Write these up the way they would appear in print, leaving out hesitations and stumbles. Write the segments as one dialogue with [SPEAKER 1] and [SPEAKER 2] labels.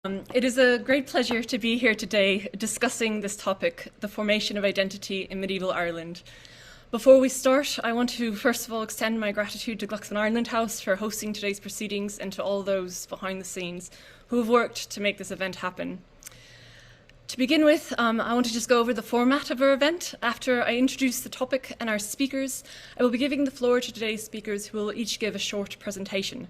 [SPEAKER 1] It is a great pleasure to be here today discussing this topic, the formation of identity in medieval Ireland. Before we start, I want to first of all extend my gratitude to Glucksman Ireland House for hosting today's proceedings and to all those behind the scenes who have worked to make this event happen. To begin with, I want to just go over the format of our event. After I introduce the topic and our speakers, I will be giving the floor to today's speakers who will each give a short presentation.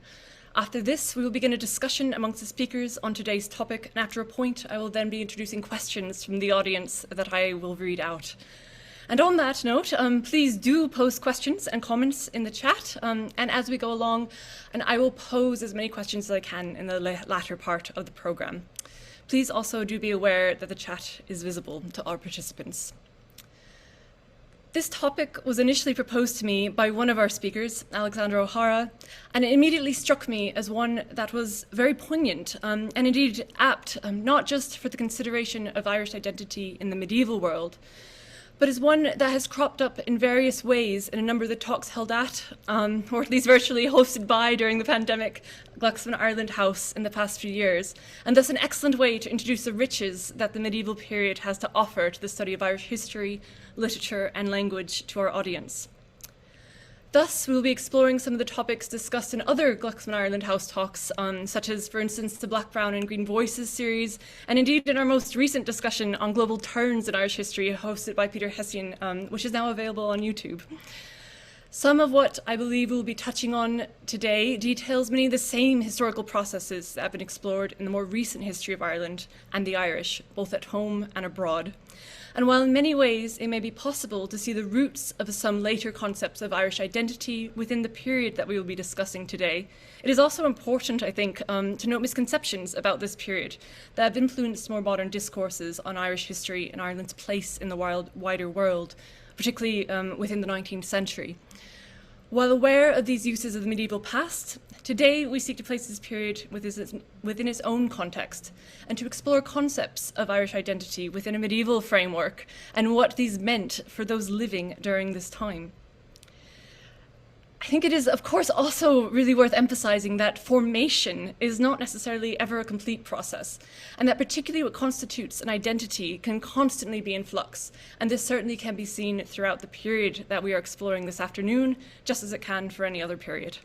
[SPEAKER 1] After this, we will begin a discussion amongst the speakers on today's topic, and after a point, I will then be introducing questions from the audience that I will read out. And on that note, please do post questions and comments in the chat, and as we go along, and I will pose as many questions as I can in the latter part of the programme. Please also do be aware that the chat is visible to all participants. This topic was initially proposed to me by one of our speakers, Alexander O'Hara, and it immediately struck me as one that was very poignant and indeed apt, not just for the consideration of Irish identity in the medieval world, but as one that has cropped up in various ways in a number of the talks held at, or at least virtually hosted by during the pandemic, Glucksman Ireland House in the past few years, and thus an excellent way to introduce the riches that the medieval period has to offer to the study of Irish history, literature and language to our audience. Thus, we will be exploring some of the topics discussed in other Glucksman Ireland House talks, such as, for instance, the Black, Brown and Green Voices series, and indeed in our most recent discussion on global turns in Irish history, hosted by Peter Hessian, which is now available on YouTube. Some of what I believe we'll be touching on today details many of the same historical processes that have been explored in the more recent history of Ireland and the Irish, both at home and abroad. And while in many ways it may be possible to see the roots of some later concepts of Irish identity within the period that we will be discussing today, it is also important, I think, to note misconceptions about this period that have influenced more modern discourses on Irish history and Ireland's place in the wider world, particularly within the 19th century. While aware of these uses of the medieval past, today we seek to place this period within its own context and to explore concepts of Irish identity within a medieval framework and what these meant for those living during this time. I think it is, of course, also really worth emphasizing that formation is not necessarily ever a complete process, and that particularly what constitutes an identity can constantly be in flux, and this certainly can be seen throughout the period that we are exploring this afternoon, just as it can for any other period.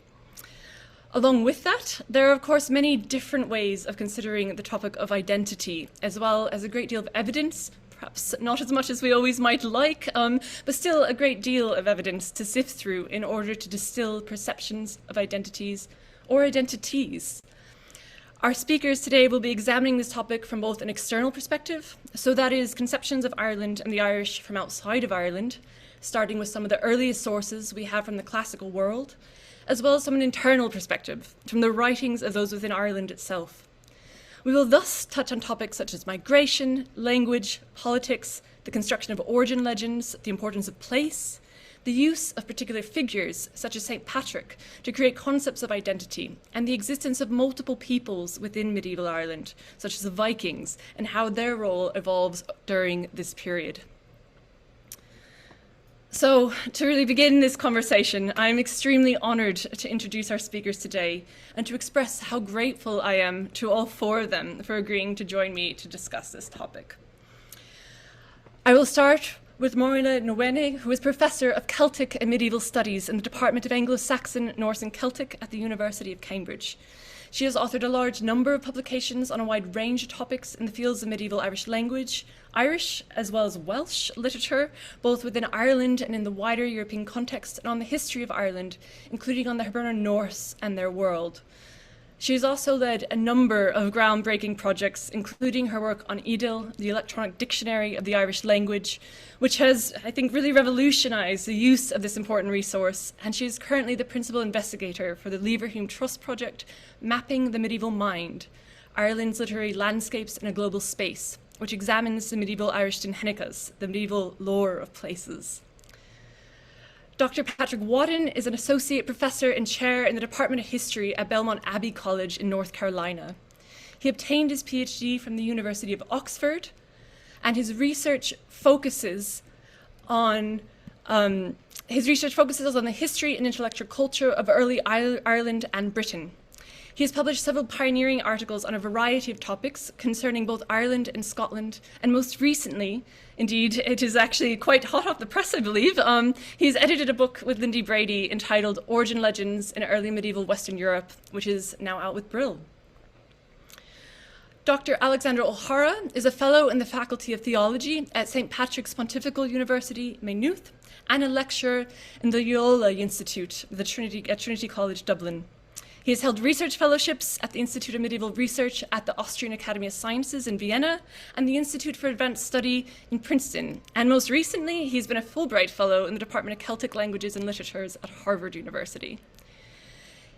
[SPEAKER 1] Along with that, there are, of course, many different ways of considering the topic of identity, as well as a great deal of evidence, perhaps not as much as we always might like, but still a great deal of evidence to sift through in order to distill perceptions of identities or identities. Our speakers today will be examining this topic from both an external perspective, so that is conceptions of Ireland and the Irish from outside of Ireland, starting with some of the earliest sources we have from the classical world, as well as from an internal perspective, from the writings of those within Ireland itself. We will thus touch on topics such as migration, language, politics, the construction of origin legends, the importance of place, the use of particular figures such as St. Patrick to create concepts of identity, and the existence of multiple peoples within medieval Ireland, such as the Vikings, and how their role evolves during this period. So, to really begin this conversation, I'm extremely honoured to introduce our speakers today and to express how grateful I am to all four of them for agreeing to join me to discuss this topic. I will start with Máire Ní Mhaonaigh, who is Professor of Celtic and Medieval Studies in the Department of Anglo-Saxon, Norse and Celtic at the University of Cambridge. She has authored a large number of publications on a wide range of topics in the fields of medieval Irish language, Irish as well as Welsh literature, both within Ireland and in the wider European context, and on the history of Ireland, including on the Hibernal Norse and their world. She has also led a number of groundbreaking projects, including her work on Edil, the electronic dictionary of the Irish language, which has, I think, really revolutionized the use of this important resource, and she is currently the principal investigator for the Leverhulme Trust Project, Mapping the Medieval Mind, Ireland's Literary Landscapes in a Global Space, which examines the medieval Irish Dinhennicas, the medieval lore of places. Dr. Patrick Wadden is an associate professor and chair in the Department of History at Belmont Abbey College in North Carolina. He obtained his PhD from the University of Oxford, and his research focuses on the history and intellectual culture of early Ireland and Britain. He has published several pioneering articles on a variety of topics concerning both Ireland and Scotland, and most recently, indeed, it is actually quite hot off the press, I believe, he's edited a book with Lindy Brady entitled Origin Legends in Early Medieval Western Europe, which is now out with Brill. Dr. Alexandra O'Hara is a fellow in the Faculty of Theology at St. Patrick's Pontifical University, Maynooth, and a lecturer in the Loyola Institute at Trinity College, Dublin. He has held research fellowships at the Institute of Medieval Research at the Austrian Academy of Sciences in Vienna and the Institute for Advanced Study in Princeton. And most recently, he's been a Fulbright Fellow in the Department of Celtic Languages and Literatures at Harvard University.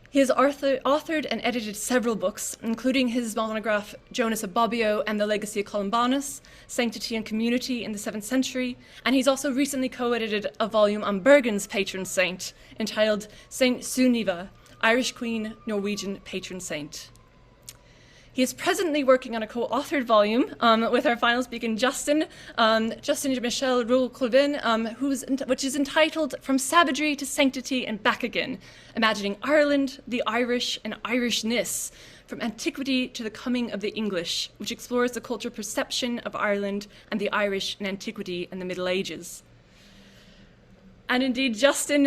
[SPEAKER 1] He has authored and edited several books, including his monograph Jonas of Bobbio and the Legacy of Columbanus, Sanctity and Community in the 7th Century, and he's also recently co-edited a volume on Bergen's patron saint entitled Saint Sunniva, Irish Queen, Norwegian patron saint. He is presently working on a co-authored volume with our final speaker, Justin Michel Colvin, which is entitled From Savagery to Sanctity and Back Again, Imagining Ireland, the Irish, and Irishness, from Antiquity to the Coming of the English, which explores the cultural perception of Ireland and the Irish in Antiquity and the Middle Ages. And indeed, Justin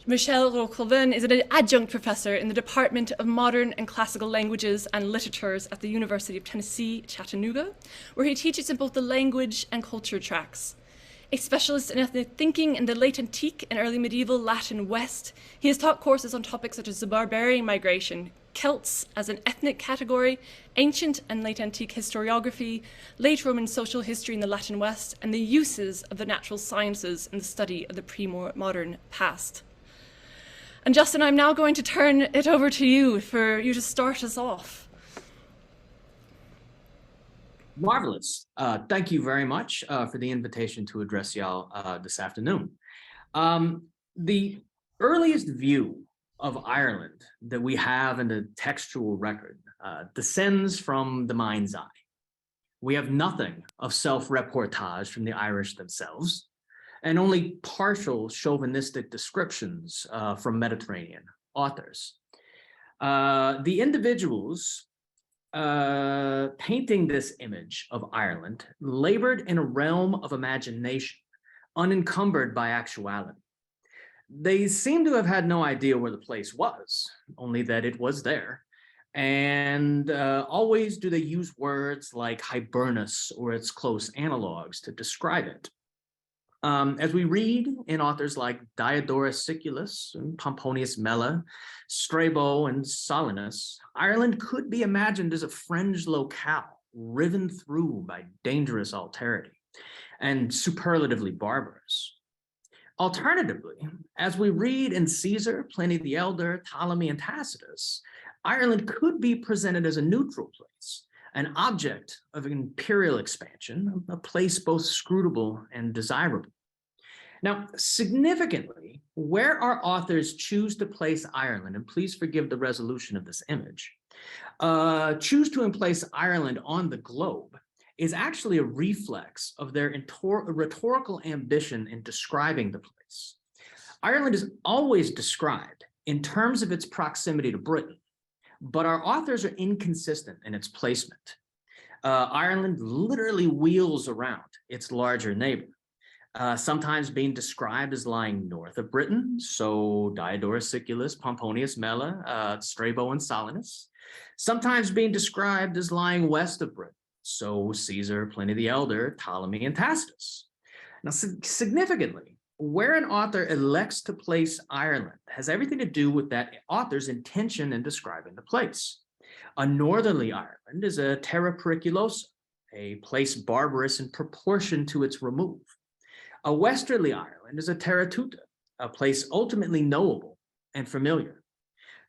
[SPEAKER 1] Michel Colvin is an adjunct professor in the Department of Modern and Classical Languages and Literatures at the University of Tennessee, Chattanooga, where he teaches in both the language and culture tracks. A specialist in ethnic thinking in the late antique and early medieval Latin West, he has taught courses on topics such as the barbarian migration, Celts as an ethnic category, ancient and late antique historiography, late Roman social history in the Latin West, and the uses of the natural sciences in the study of the pre-modern past. And Justin, I'm now going to turn it over to you for you to start us off.
[SPEAKER 2] Marvelous. Thank you very much for the invitation to address y'all this afternoon. The earliest view of Ireland that we have in the textual record descends from the mind's eye. We have nothing of self-reportage from the Irish themselves, and only partial chauvinistic descriptions from Mediterranean authors. The individuals painting this image of Ireland labored in a realm of imagination, unencumbered by actuality. They seem to have had no idea where the place was, only that it was there. And always do they use words like Hibernus or its close analogs to describe it. As we read in authors like Diodorus Siculus and Pomponius Mela, Strabo and Solinus, Ireland could be imagined as a fringed locale riven through by dangerous alterity and superlatively barbarous. Alternatively, as we read in Caesar, Pliny the Elder, Ptolemy, and Tacitus, Ireland could be presented as a neutral place, an object of imperial expansion, a place both scrutable and desirable. Now, significantly, where our authors choose to place Ireland, and please forgive the resolution of this image, choose to place Ireland on the globe is actually a reflex of their rhetorical ambition in describing the place. Ireland is always described in terms of its proximity to Britain, but our authors are inconsistent in its placement. Ireland literally wheels around its larger neighbor, sometimes being described as lying north of Britain, so Diodorus Siculus, Pomponius Mela, Strabo, and Solinus, sometimes being described as lying west of Britain, so Caesar, Pliny the Elder, Ptolemy, and Tacitus. Now, significantly, where an author elects to place Ireland has everything to do with that author's intention in describing the place. A northerly Ireland is a terra periculosa, a place barbarous in proportion to its remove. A westerly Ireland is a terra tuta, a place ultimately knowable and familiar.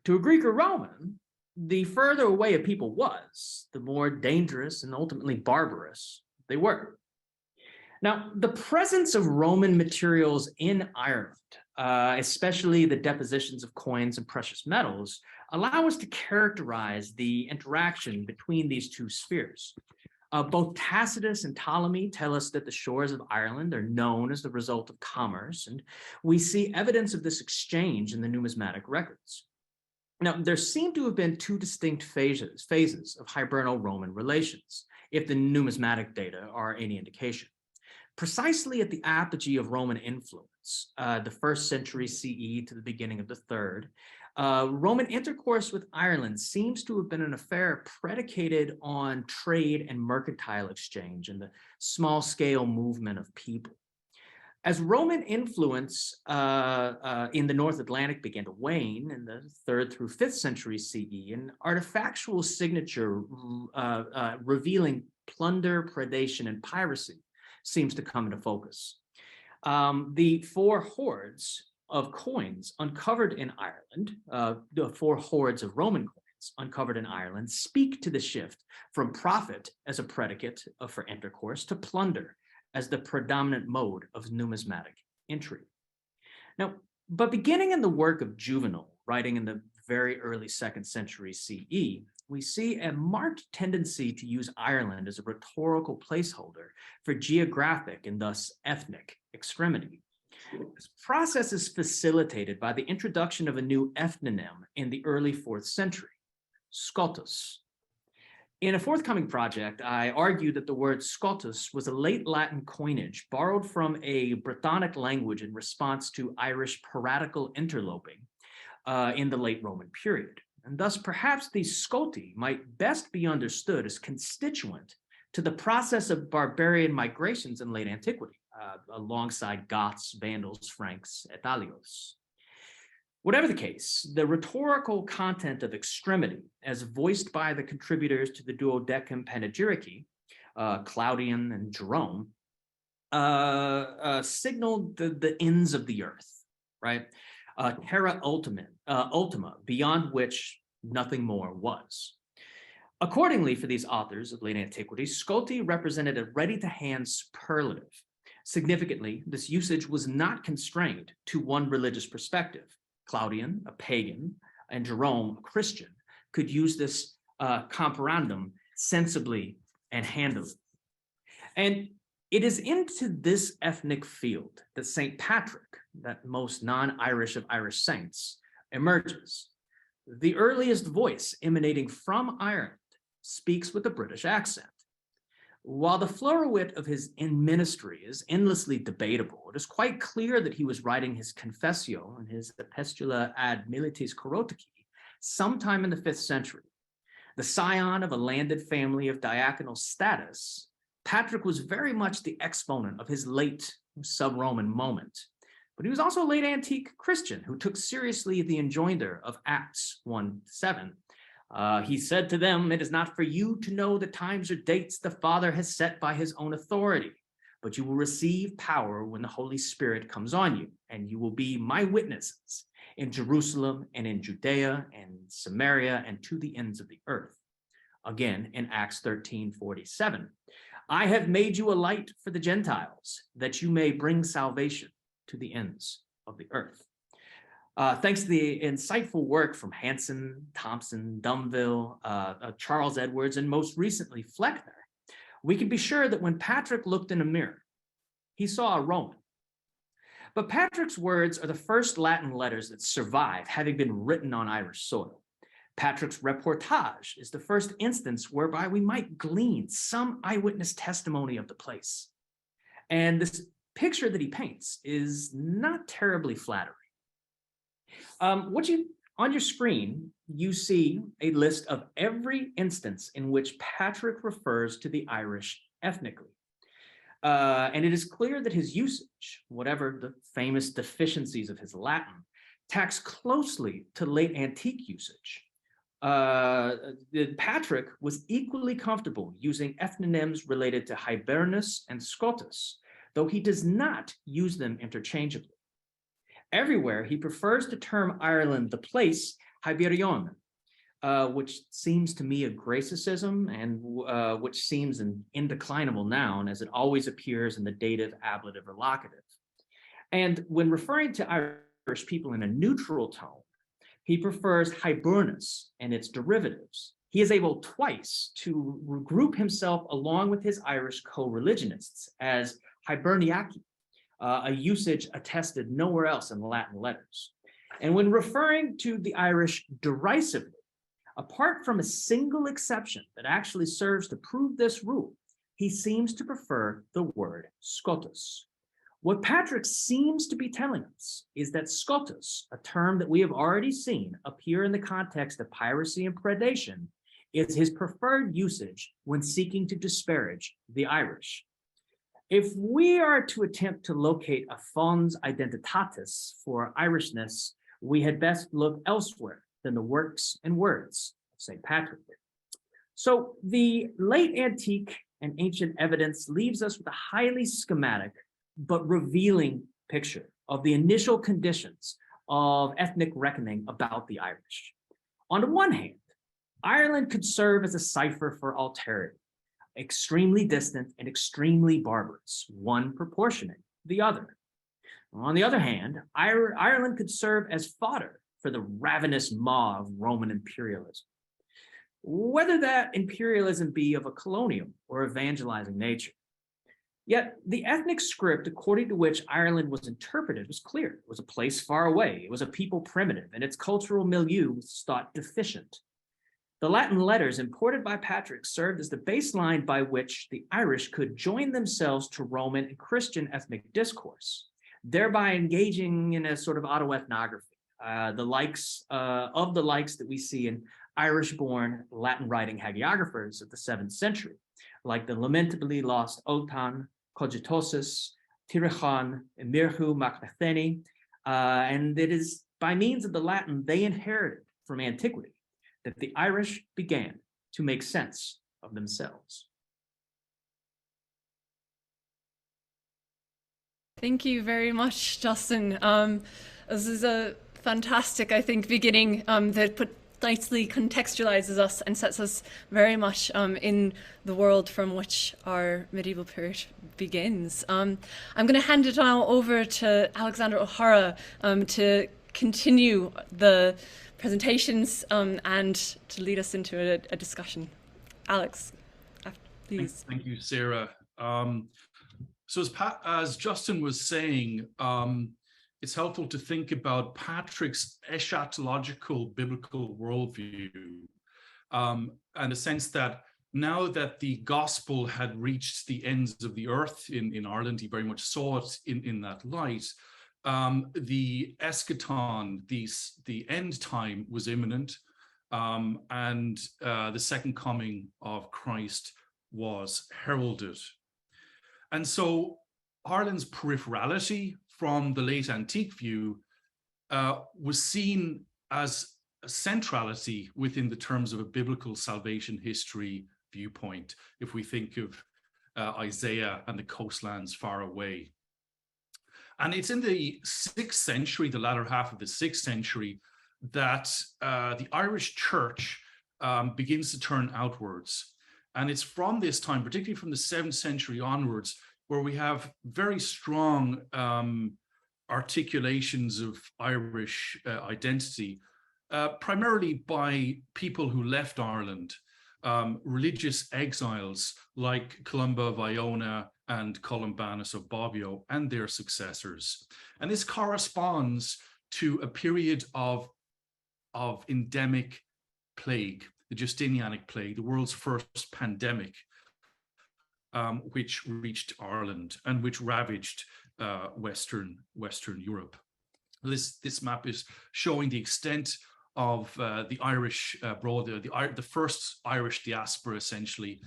[SPEAKER 2] To a Greek or Roman, the further away a people was, the more dangerous and ultimately barbarous they were. Now, the presence of Roman materials in Ireland, especially the depositions of coins and precious metals, allow us to characterize the interaction between these two spheres. Both Tacitus and Ptolemy tell us that the shores of Ireland are known as the result of commerce, and we see evidence of this exchange in the numismatic records. Now, there seem to have been two distinct phases of Hibernal Roman relations, if the numismatic data are any indication. Precisely at the apogee of Roman influence, the 1st century CE to the beginning of the 3rd, Roman intercourse with Ireland seems to have been an affair predicated on trade and mercantile exchange and the small-scale movement of people. As Roman influence in the North Atlantic began to wane in the 3rd through 5th century CE, an artifactual signature revealing plunder, predation, and piracy seems to come into focus. The 4 hoards of coins uncovered in Ireland, the 4 hoards of Roman coins uncovered in Ireland, speak to the shift from profit as a predicate for intercourse to plunder as the predominant mode of numismatic entry. Now, but beginning in the work of Juvenal, writing in the very early 2nd century CE, we see a marked tendency to use Ireland as a rhetorical placeholder for geographic and thus ethnic extremity. This process is facilitated by the introduction of a new ethnonym in the early 4th century, Scotus. In a forthcoming project, I argue that the word Scotus was a late Latin coinage borrowed from a Brythonic language in response to Irish piratical interloping in the late Roman period. And thus, perhaps these Scoti might best be understood as constituent to the process of barbarian migrations in late antiquity, alongside Goths, Vandals, Franks, Italios. Whatever the case, the rhetorical content of extremity, as voiced by the contributors to the Duodecim Panegyrici, Claudian and Jerome, signaled the ends of the earth, right? Terra ultima, beyond which nothing more was. Accordingly, for these authors of late antiquity, Scoti represented a ready-to-hand superlative. Significantly, this usage was not constrained to one religious perspective. Claudian, a pagan, and Jerome, a Christian, could use this comparandum sensibly and handily. And it is into this ethnic field that St. Patrick, that most non-Irish of Irish saints, emerges. The earliest voice emanating from Ireland speaks with a British accent. While the floruit of his ministry is endlessly debatable, it is quite clear that he was writing his Confessio and his Epistula ad militis Corotici sometime in the 5th century. The scion of a landed family of diaconal status, Patrick was very much the exponent of his late sub-Roman moment. But he was also a late antique Christian who took seriously the enjoinder of Acts 1:7. He said to them, "It is not for you to know the times or dates the Father has set by his own authority, but you will receive power when the Holy Spirit comes on you, and you will be my witnesses in Jerusalem and in Judea and Samaria and to the ends of the earth." Again, in Acts 13:47, "I have made you a light for the Gentiles, that you may bring salvation to the ends of the earth." Thanks to the insightful work from Hanson, Thompson, Dumville, Charles Edwards, and most recently Fleckner, we can be sure that when Patrick looked in a mirror, he saw a Roman. But Patrick's words are the first Latin letters that survive, having been written on Irish soil. Patrick's reportage is the first instance whereby we might glean some eyewitness testimony of the place. And this picture that he paints is not terribly flattering. On your screen, you see a list of every instance in which Patrick refers to the Irish ethnically. And it is clear that his usage, whatever the famous deficiencies of his Latin, tacks closely to late antique usage. Patrick was equally comfortable using ethnonyms related to Hibernus and Scotus, though he does not use them interchangeably. Everywhere, he prefers to term Ireland the place Hiberion, which seems to me a Gracicism and which seems an indeclinable noun as it always appears in the dative, ablative, or locative. And when referring to Irish people in a neutral tone, he prefers Hibernus and its derivatives. He is able twice to regroup himself along with his Irish co-religionists as Hiberniaci, a usage attested nowhere else in Latin letters. And when referring to the Irish derisively, apart from a single exception that actually serves to prove this rule, he seems to prefer the word Scotus. What Patrick seems to be telling us is that Scotus, a term that we have already seen appear in the context of piracy and predation, is his preferred usage when seeking to disparage the Irish. If we are to attempt to locate a fons identitatis for Irishness, we had best look elsewhere than the works and words of St. Patrick. So the late antique and ancient evidence leaves us with a highly schematic but revealing picture of the initial conditions of ethnic reckoning about the Irish. On the one hand, Ireland could serve as a cipher for alterity, extremely distant and extremely barbarous, one proportioning the other. On the other hand, Ireland could serve as fodder for the ravenous maw of Roman imperialism, whether that imperialism be of a colonial or evangelizing nature. Yet the ethnic script according to which Ireland was interpreted was clear. It was a place far away. It was a people primitive, and its cultural milieu was thought deficient. The Latin letters imported by Patrick served as the baseline by which the Irish could join themselves to Roman and Christian ethnic discourse, thereby engaging in a sort of autoethnography, the likes that we see in Irish-born Latin-writing hagiographers of the 7th century, like the lamentably lost Otan, Cogitosus, Tirichan, Emirhu Macnatheni, and it is by means of the Latin they inherited from antiquity that the Irish began to make sense of themselves.
[SPEAKER 1] Thank you very much, Justin. This is a fantastic, I think, beginning that nicely contextualizes us and sets us very much in the world from which our medieval period begins. I'm going to hand it now over to Alexander O'Hara to continue the presentations and to lead us into a discussion. Alex, please.
[SPEAKER 3] Thank you, Sarah. So as Justin was saying, it's helpful to think about Patrick's eschatological biblical worldview, and a sense that now that the gospel had reached the ends of the earth in Ireland, he very much saw it in that light. The eschaton, the end time was imminent, and the second coming of Christ was heralded. And so Ireland's peripherality from the late antique view was seen as a centrality within the terms of a biblical salvation history viewpoint, if we think of Isaiah and the coastlands far away. And it's in the 6th century, the latter half of the 6th century, that the Irish church begins to turn outwards. And it's from this time, particularly from the 7th century onwards, where we have very strong articulations of Irish identity, primarily by people who left Ireland, religious exiles like Columba of Iona and Columbanus of Bobbio and their successors. And this corresponds to a period of endemic plague, the Justinianic plague, the world's first pandemic, which reached Ireland and which ravaged Western Europe. This map is showing the extent of the Irish the first Irish diaspora, essentially,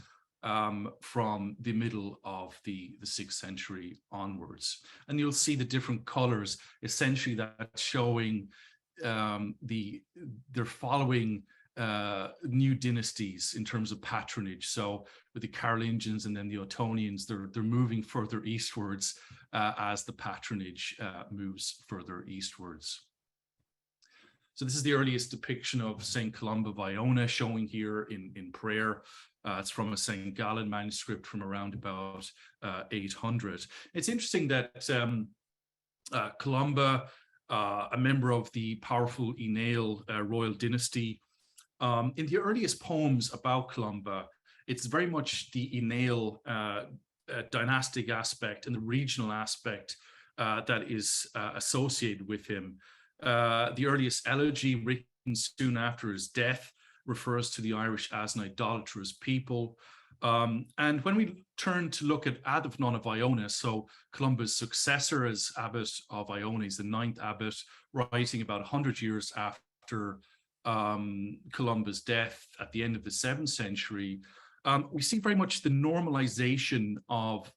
[SPEAKER 3] from the middle of the 6th century onwards. And you'll see the different colors, essentially, that showing they're following new dynasties in terms of patronage. So with the Carolingians and then the Ottonians, they're moving further eastwards as the patronage moves further eastwards. So this is the earliest depiction of St. Columba of Iona, showing here in prayer. It's from a St. Gallen manuscript from around about 800. It's interesting that Columba, a member of the powerful Ineal royal dynasty, in the earliest poems about Columba, it's very much the Ineal dynastic aspect and the regional aspect that is associated with him. The earliest elegy, written soon after his death, refers to the Irish as an idolatrous people. And when we turn to look at Adamnan of Iona, so Columba's successor as abbot of Iona, he's the 9th abbot, writing about 100 years after Columba's death at the end of the 7th century, we see very much the normalization of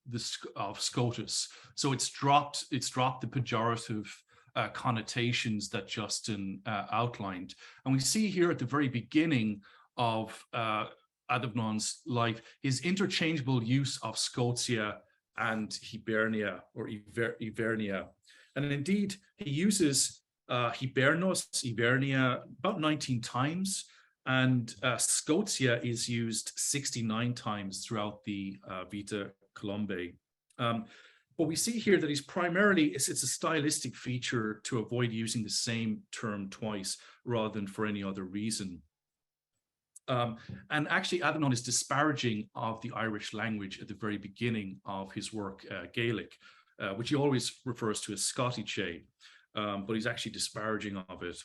[SPEAKER 3] Scotus. So it's dropped the pejorative connotations that Justin outlined. And we see here at the very beginning of Adamnan's life his interchangeable use of Scotia and Hibernia or Ivernia. And indeed, he uses Hibernos, Ivernia, about 19 times, and Scotia is used 69 times throughout the Vita Columbae. But we see here that he's primarily, it's a stylistic feature to avoid using the same term twice rather than for any other reason. And actually, Adamnan is disparaging of the Irish language at the very beginning of his work, Gaelic, which he always refers to as Scotiche, but he's actually disparaging of it.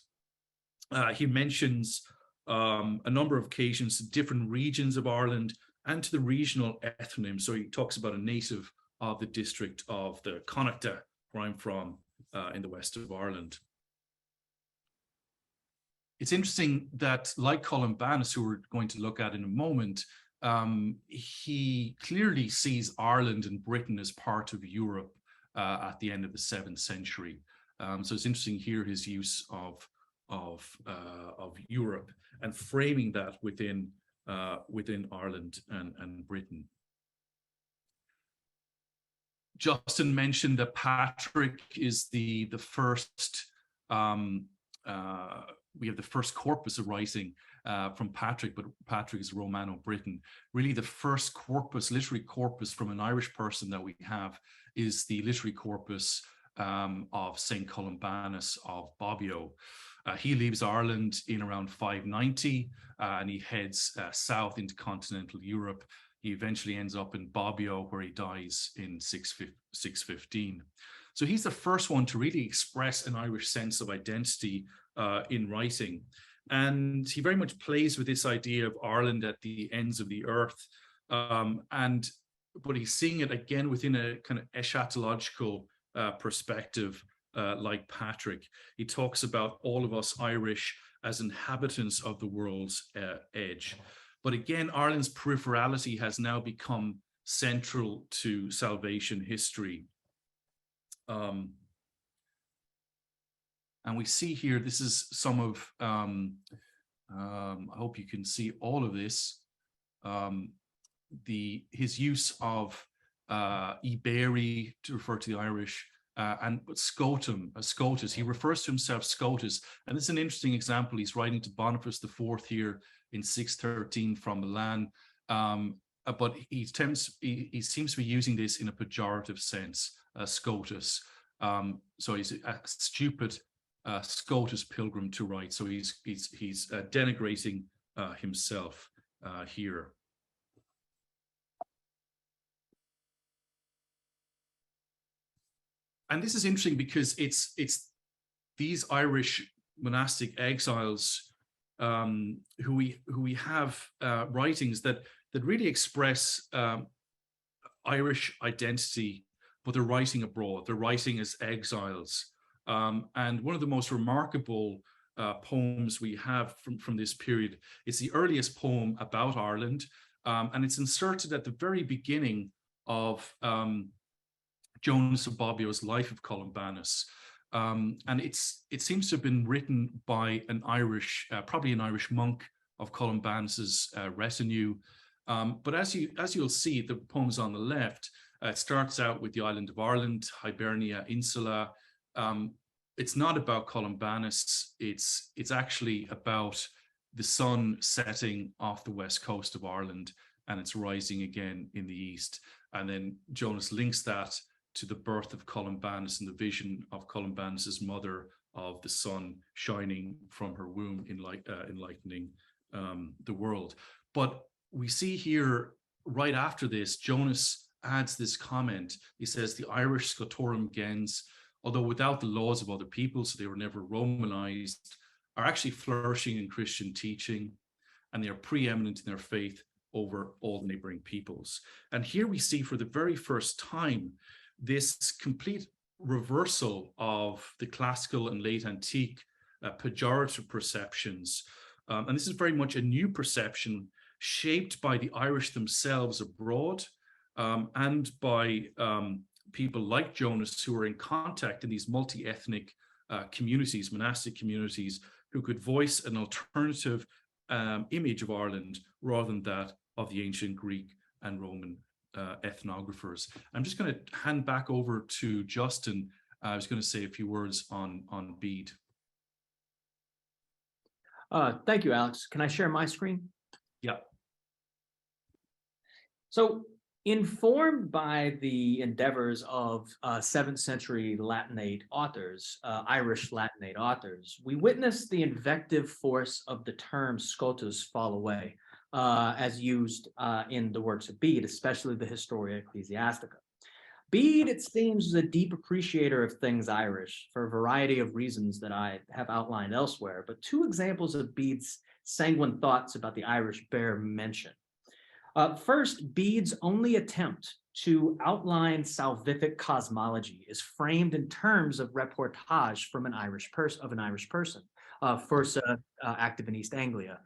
[SPEAKER 3] He mentions a number of occasions to different regions of Ireland and to the regional ethnonym. So he talks about a native of the district of the Connacht, where I'm from, in the west of Ireland. It's interesting that, like Columbanus, who we're going to look at in a moment, he clearly sees Ireland and Britain as part of Europe at the end of the 7th century. So it's interesting here his use of Europe and framing that within Ireland and Britain. Justin mentioned that Patrick is the first. We have the first corpus arising from Patrick, but Patrick is Romano-Briton. Really, the first corpus, literary corpus from an Irish person that we have is the literary corpus of St. Columbanus of Bobbio. He leaves Ireland in around 590 and he heads south into continental Europe. He eventually ends up in Bobbio, where he dies in 615. So he's the first one to really express an Irish sense of identity in writing. And he very much plays with this idea of Ireland at the ends of the earth. But he's seeing it again within a kind of eschatological perspective, like Patrick. He talks about all of us Irish as inhabitants of the world's edge. But again, Ireland's peripherality has now become central to salvation history. And we see here, this is some of, I hope you can see all of this, his use of Iberi to refer to the Irish, but Scotum, Scotus. He refers to himself Scotus, and this is an interesting example. He's writing to Boniface IV here in 613 from Milan, but he seems to be using this in a pejorative sense, Scotus. So he's a stupid Scotus pilgrim to write. So he's denigrating himself here. And this is interesting because it's these Irish monastic exiles who we have writings that really express Irish identity, but they're writing abroad. They're writing as exiles. And one of the most remarkable poems we have from this period is the earliest poem about Ireland, and it's inserted at the very beginning of Jonas of Bobbio's Life of Columbanus. And it seems to have been written by an Irish, probably an Irish monk of Columbanus's retinue. But as you'll see, the poem's on the left. It starts out with the island of Ireland, Hibernia Insula. It's not about Columbanus. It's actually about the sun setting off the west coast of Ireland, and it's rising again in the east. And then Jonas links that to the birth of Columbanus and the vision of Columbanus's mother of the sun shining from her womb, enlightening the world. But we see here, right after this, Jonas adds this comment. He says, "The Irish Scotorum gens, although without the laws of other people, so they were never Romanized, are actually flourishing in Christian teaching, and they are preeminent in their faith over all neighboring peoples. And here we see for the very first time this complete reversal of the classical and late antique pejorative perceptions. And this is very much a new perception shaped by the Irish themselves abroad, and by people like Jonas, who are in contact in these multi-ethnic communities, monastic communities, who could voice an alternative image of Ireland rather than that of the ancient Greek and Roman ethnographers. I'm just going to hand back over to Justin. I was going to say a few words on Bede.
[SPEAKER 2] Thank you, Alex. Can I share my screen?
[SPEAKER 3] Yeah.
[SPEAKER 2] So, informed by the endeavors of 7th century Latinate authors, Irish Latinate authors, we witnessed the invective force of the term scotus fall away, as used in the works of Bede, especially the Historia Ecclesiastica. Bede, it seems, is a deep appreciator of things Irish for a variety of reasons that I have outlined elsewhere, but two examples of Bede's sanguine thoughts about the Irish bear mention. First, Bede's only attempt to outline salvific cosmology is framed in terms of reportage from an Irish person. Fursa, active in East Anglia.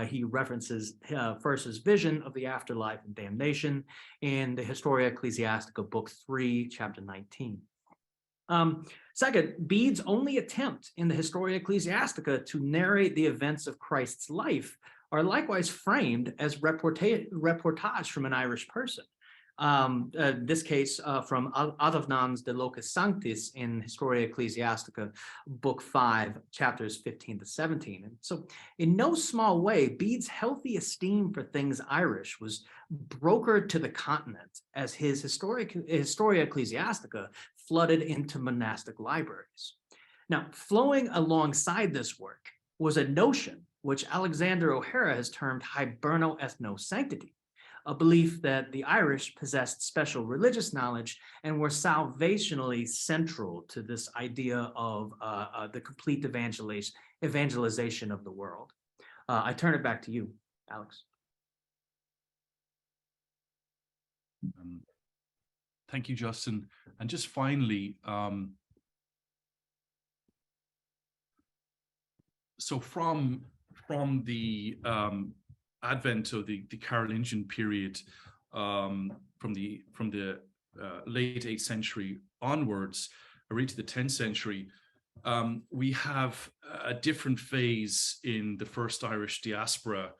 [SPEAKER 2] He references Fursa's vision of the afterlife and damnation in the Historia Ecclesiastica, Book 3, Chapter 19. Second, Bede's only attempt in the Historia Ecclesiastica to narrate the events of Christ's life are likewise framed as reportage from an Irish person. This case from Adovnan's De Locus Sanctis in Historia Ecclesiastica, Book 5, chapters 15 to 17. And so in no small way, Bede's healthy esteem for things Irish was brokered to the continent as his Historia Ecclesiastica flooded into monastic libraries. Now, flowing alongside this work was a notion which Alexander O'Hara has termed hibernal ethno-sanctity, a belief that the Irish possessed special religious knowledge and were salvationally central to this idea of the complete evangelization of the world. I turn it back to you, Alex.
[SPEAKER 3] Thank you, Justin. And just finally, so from the advent of the Carolingian period, from the late 8th century onwards, or into the 10th century, we have a different phase in the first Irish diaspora,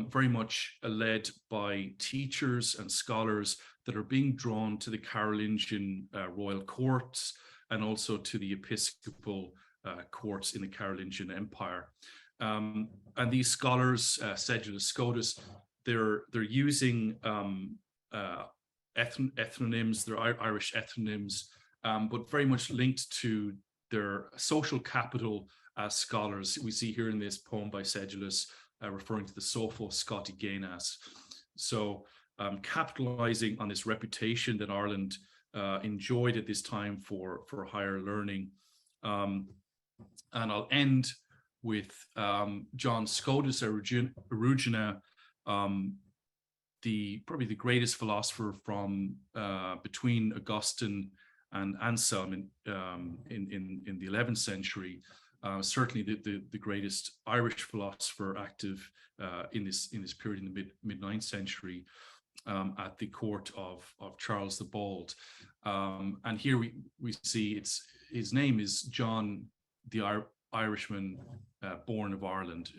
[SPEAKER 3] very much led by teachers and scholars that are being drawn to the Carolingian royal courts and also to the episcopal courts in the Carolingian Empire. And these scholars, sedulous Scotus, they're using ethnonyms, they're Irish ethnonyms, but very much linked to their social capital as scholars. We see here in this poem by Sedulous referring to the Sophos Scotti Genas. So capitalizing on this reputation that Ireland enjoyed at this time for higher learning. And I'll end with John Scotus Erugena, probably the greatest philosopher from between Augustine and Anselm in the 11th century. Certainly the greatest Irish philosopher active in this period in the mid 9th century at the court of Charles the Bald. And here we see his name is John the Irishman, born of Ireland,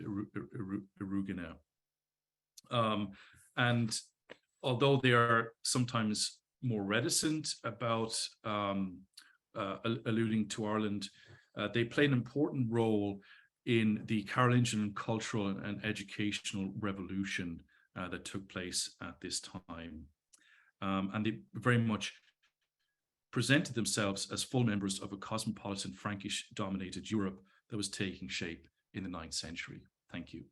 [SPEAKER 3] Erugena. And although they are sometimes more reticent about alluding to Ireland, they played an important role in the Carolingian cultural and educational revolution that took place at this time. And they very much presented themselves as full members of a cosmopolitan Frankish-dominated Europe that was taking shape in the 9th century. Thank you.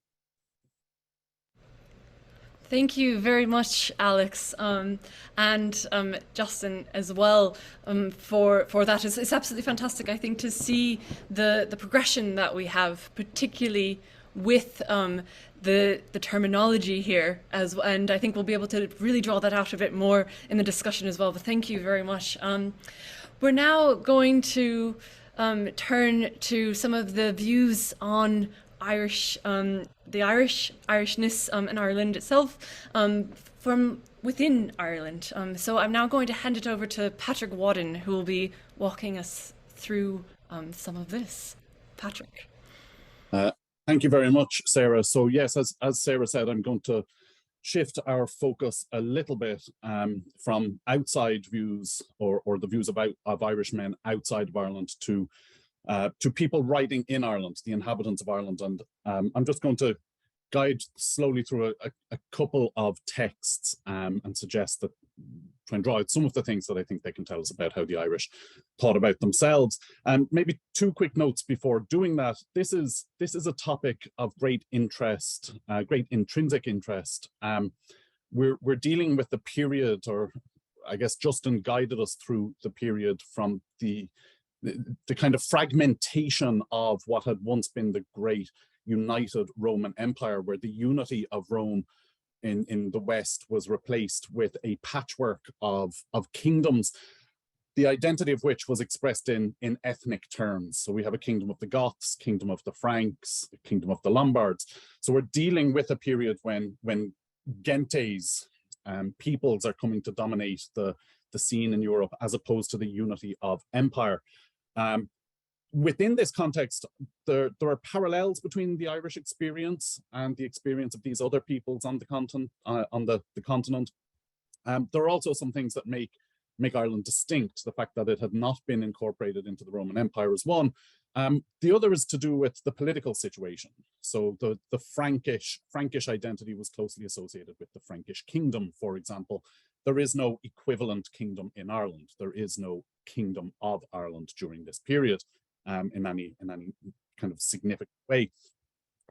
[SPEAKER 1] Thank you very much, Alex, and Justin as well, for that. It's absolutely fantastic, I think, to see the progression that we have, particularly with the terminology here, and I think we'll be able to really draw that out a bit more in the discussion as well. But thank you very much. We're now going to turn to some of the views on Irish, Irishness in Ireland itself, from within Ireland. So I'm now going to hand it over to Patrick Wadden, who will be walking us through some of this. Patrick.
[SPEAKER 4] Thank you very much, Sarah. So yes, as Sarah said, I'm going to shift our focus a little bit from outside views or the views of Irish men outside of Ireland to people writing in Ireland, the inhabitants of Ireland. And I'm just going to guide slowly through a couple of texts and suggest that, try and draw out some of the things that I think they can tell us about how the Irish thought about themselves. And maybe two quick notes before doing that. This is a topic of great interest, great intrinsic interest. We're dealing with the period, or I guess Justin guided us through the period from the kind of fragmentation of what had once been the great united Roman Empire, where the unity of Rome in the West was replaced with a patchwork of kingdoms, the identity of which was expressed in ethnic terms. So we have a kingdom of the Goths, kingdom of the Franks, kingdom of the Lombards. So we're dealing with a period when gentes, peoples, are coming to dominate the scene in Europe, as opposed to the unity of empire. Within this context, there are parallels between the Irish experience and the experience of these other peoples on the continent. There are also some things that make Ireland distinct. The fact that it had not been incorporated into the Roman Empire is one. The other is to do with the political situation. So the Frankish identity was closely associated with the Frankish kingdom, for example. There is no equivalent kingdom in Ireland. There is no kingdom of Ireland during this period in any kind of significant way.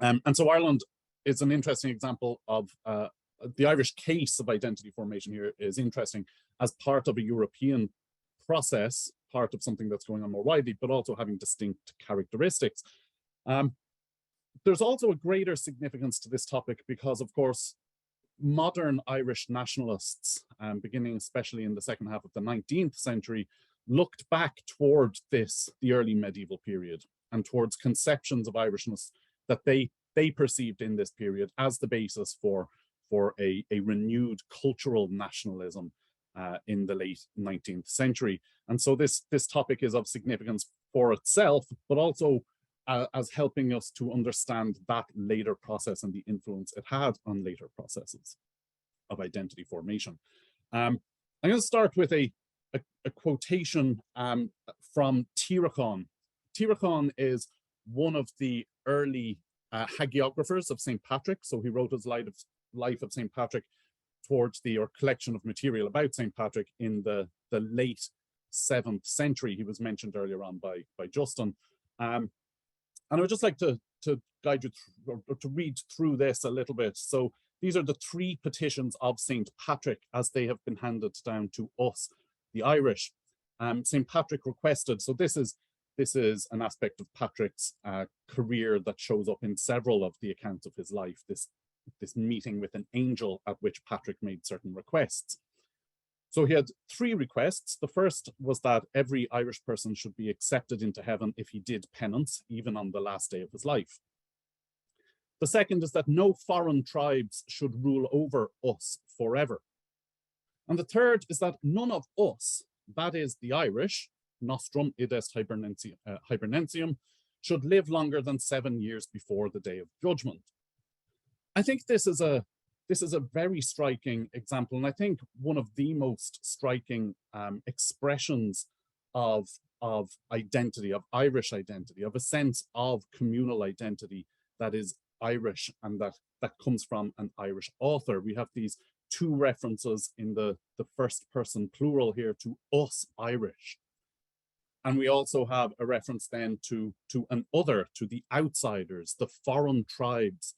[SPEAKER 4] And so Ireland is an interesting example of the Irish case of identity formation here is interesting as part of a European process, part of something that's going on more widely, but also having distinct characteristics. There's also a greater significance to this topic because, of course, modern Irish nationalists, beginning especially in the second half of the 19th century, looked back towards the early medieval period and towards conceptions of Irishness that they perceived in this period as the basis for a renewed cultural nationalism in the late 19th century. And so this topic is of significance for itself, but also as helping us to understand that later process and the influence it had on later processes of identity formation. I'm going to start with a quotation from Tírechán. Tírechán is one of the early hagiographers of St. Patrick. So he wrote his life of St. Patrick towards or collection of material about St. Patrick in the late 7th century. He was mentioned earlier on by Justin. And I would just like to guide you through, or to read through this a little bit. So these are the 3 petitions of St. Patrick as they have been handed down to us, the Irish. St. Patrick requested, so this is an aspect of Patrick's career that shows up in several of the accounts of his life, this meeting with an angel at which Patrick made certain requests. So he had 3 requests. The first was that every Irish person should be accepted into heaven if he did penance, even on the last day of his life. The second is that no foreign tribes should rule over us forever. And the third is that none of us, that is the Irish, nostrum id est hibernensium, should live longer than 7 years before the day of judgment. I think this is a very striking example, and I think one of the most striking expressions of identity, of Irish identity, of a sense of communal identity that is Irish and that comes from an Irish author. We have these 2 references in the first person plural here to us Irish. And we also have a reference then to an other, to the outsiders, the foreign tribes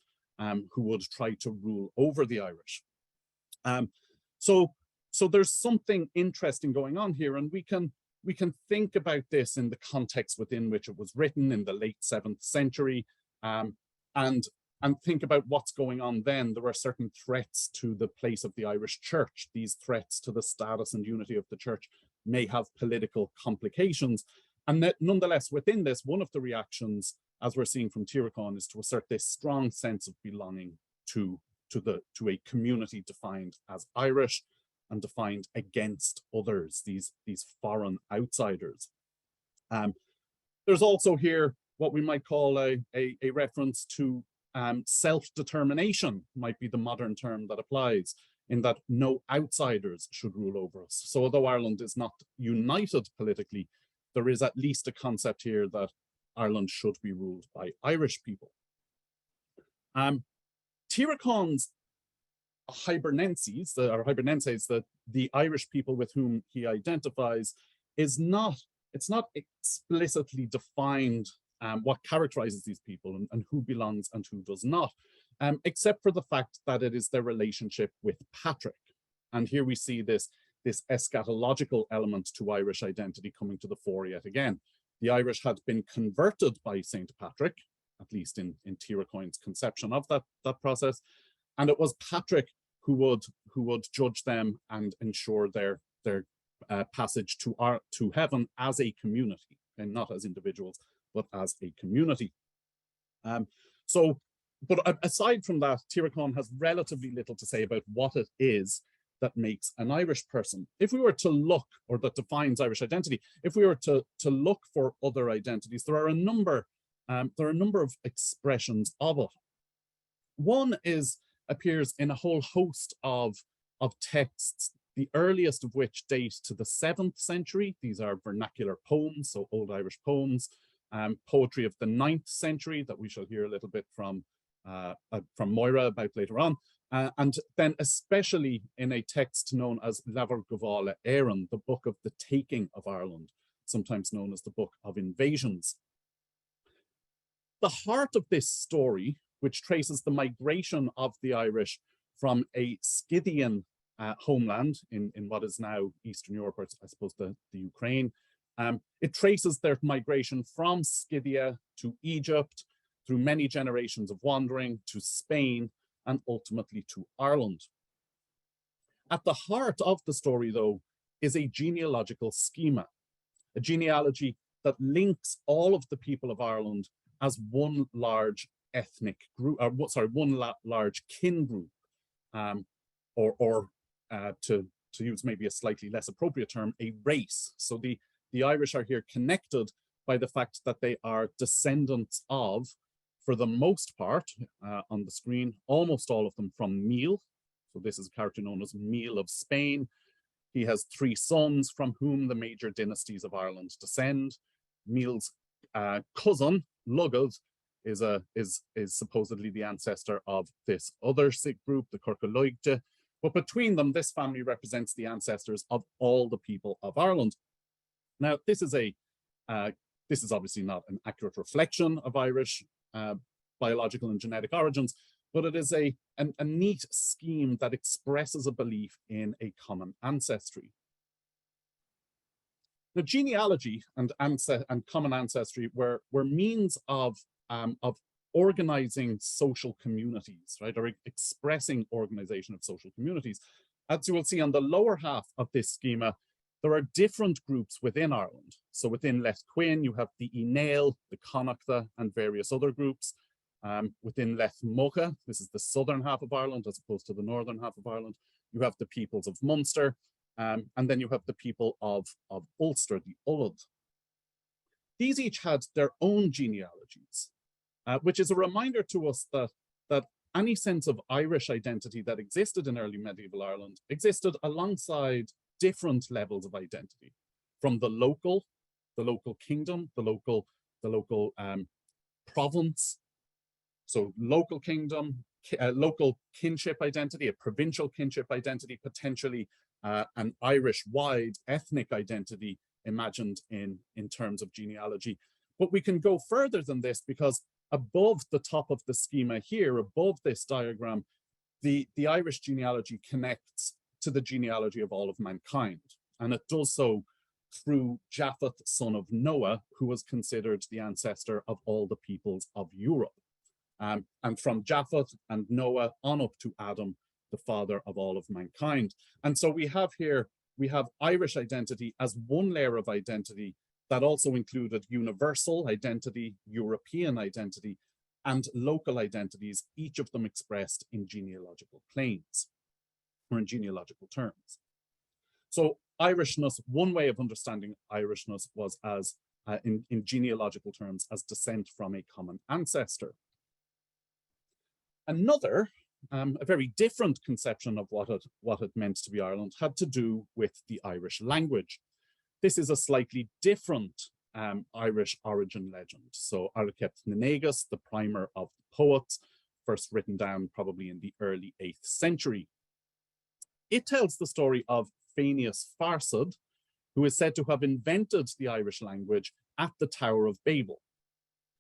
[SPEAKER 4] who would try to rule over the Irish. So there's something interesting going on here, and we can think about this in the context within which it was written in the late 7th century, and think about what's going on then. There were certain threats to the place of the Irish Church. These threats to the status and unity of the Church may have political complications. And that nonetheless, within this, one of the reactions, as we're seeing from Tírechán, is to assert this strong sense of belonging to a community defined as Irish and defined against others, these foreign outsiders. There's also here what we might call a reference to self-determination, might be the modern term that applies, in that no outsiders should rule over us. So although Ireland is not united politically, there is at least a concept here that Ireland should be ruled by Irish people. Tírechán's Hibernenses, the Irish people with whom he identifies, it's not explicitly defined what characterizes these people and who belongs and who does not, except for the fact that it is their relationship with Patrick. And here we see this eschatological element to Irish identity coming to the fore yet again. The Irish had been converted by Saint Patrick, at least in Tírechán's conception of that process, and it was Patrick who would judge them and ensure their passage to heaven as a community, and not as individuals, but as a community. But aside from that, Tírechán has relatively little to say about what it is that makes an Irish person. If we were to look, or that defines Irish identity, if we were to look for other identities, there are a number of expressions of it. One appears in a whole host of texts, the earliest of which date to the 7th century. These are vernacular poems, so Old Irish poems, poetry of the 9th century that we shall hear a little bit from Máire about later on, and then especially in a text known as Leverhulme Ireland, the Book of the Taking of Ireland, sometimes known as the Book of Invasions. The heart of this story, which traces the migration of the Irish from a Scythian homeland in what is now Eastern Europe, or I suppose the Ukraine. It traces their migration from Scythia to Egypt, through many generations of wandering, to Spain, and ultimately to Ireland. At the heart of the story, though, is a genealogical schema, a genealogy that links all of the people of Ireland as one large ethnic group, one large kin group, or to use maybe a slightly less appropriate term, a race. So the Irish are here connected by the fact that they are descendants of, for the most part, on the screen, almost all of them from Miel. So this is a character known as Miel of Spain. He has 3 sons from whom the major dynasties of Ireland descend. Miel's cousin, Lugad, is supposedly the ancestor of this other group, the Corcaloigte. But between them, this family represents the ancestors of all the people of Ireland. Now, this is obviously not an accurate reflection of Irish biological and genetic origins, but it is a neat scheme that expresses a belief in a common ancestry. The genealogy and common ancestry were means of organizing social communities, right, or expressing organization of social communities. As you will see on the lower half of this schema, there are different groups within Ireland. So within Leth Quinn, you have the Inail, the Connachtha, and various other groups. Within Leth Mocha, this is the southern half of Ireland as opposed to the northern half of Ireland, you have the peoples of Munster, and then you have the people of Ulster, the Ullad. These each had their own genealogies, which is a reminder to us that any sense of Irish identity that existed in early medieval Ireland existed alongside different levels of identity, from the local kingdom, the local province. So local kingdom, local kinship identity, a provincial kinship identity, potentially an Irish-wide ethnic identity imagined in terms of genealogy. But we can go further than this, because above the top of the schema here, above this diagram, the Irish genealogy connects to the genealogy of all of mankind, and it does so through Japheth, son of Noah, who was considered the ancestor of all the peoples of Europe. And from Japheth and Noah on up to Adam, the father of all of mankind. And so we have here, we have Irish identity as one layer of identity that also included universal identity, European identity, and local identities, each of them expressed in genealogical planes or in genealogical terms. So Irishness, one way of understanding Irishness was as, in genealogical terms, as descent from a common ancestor. Another, a very different conception of what it meant to be Ireland had to do with the Irish language. This is a slightly different Irish origin legend. So Aircept Nenegus, the primer of the poets, first written down probably in the early 8th century. It tells the story of Phineas Farsad, who is said to have invented the Irish language at the Tower of Babel.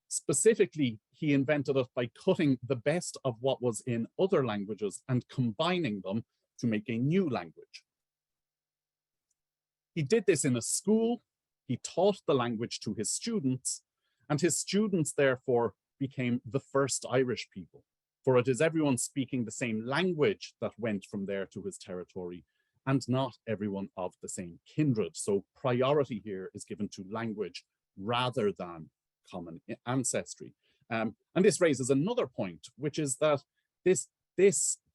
[SPEAKER 4] Specifically, he invented it by cutting the best of what was in other languages and combining them to make a new language. He did this in a school. He taught the language to his students, and his students therefore became the first Irish people, for it is everyone speaking the same language that went from there to his territory, and not everyone of the same kindred. So priority here is given to language rather than common ancestry. And this raises another point, which is that this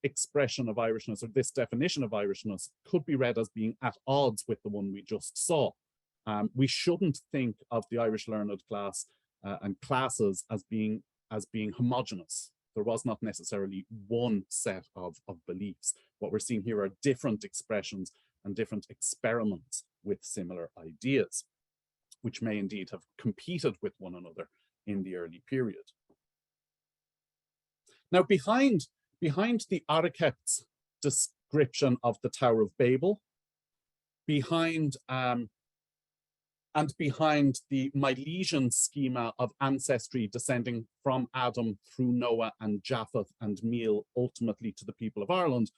[SPEAKER 4] expression of Irishness, or this definition of Irishness, could be read as being at odds with the one we just saw. We shouldn't think of the Irish learned class and classes as being homogenous. There was not necessarily one set of beliefs. What we're seeing here are different expressions and different experiments with similar ideas, which may indeed have competed with one another in the early period. Now, behind the Aircept's description of the Tower of Babel, behind the Milesian schema of ancestry descending from Adam through Noah and Japheth and Meal ultimately to the people of Ireland,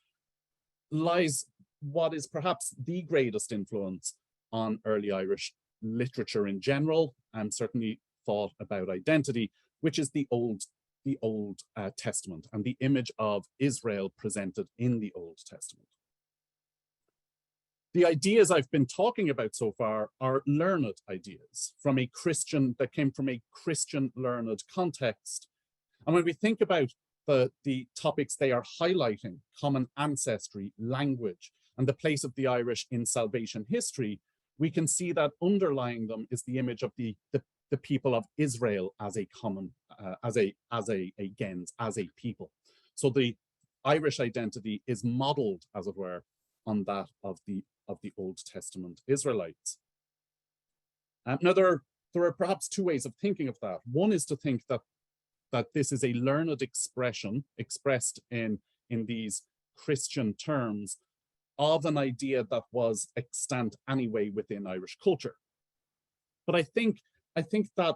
[SPEAKER 4] lies what is perhaps the greatest influence on early Irish literature in general, and certainly thought about identity, which is the Old Testament and the image of Israel presented in the Old Testament. The ideas I've been talking about so far are learned ideas that came from a Christian learned context. And when we think about the topics they are highlighting, common ancestry, language, and the place of the Irish in salvation history, we can see that underlying them is the image of the people of Israel as a common, as a gens, as a people. So the Irish identity is modeled, as it were, on that of the Old Testament Israelites. Now there are perhaps two ways of thinking of that. One is to think that this is a learned expression expressed in these Christian terms of an idea that was extant anyway within Irish culture. But I think that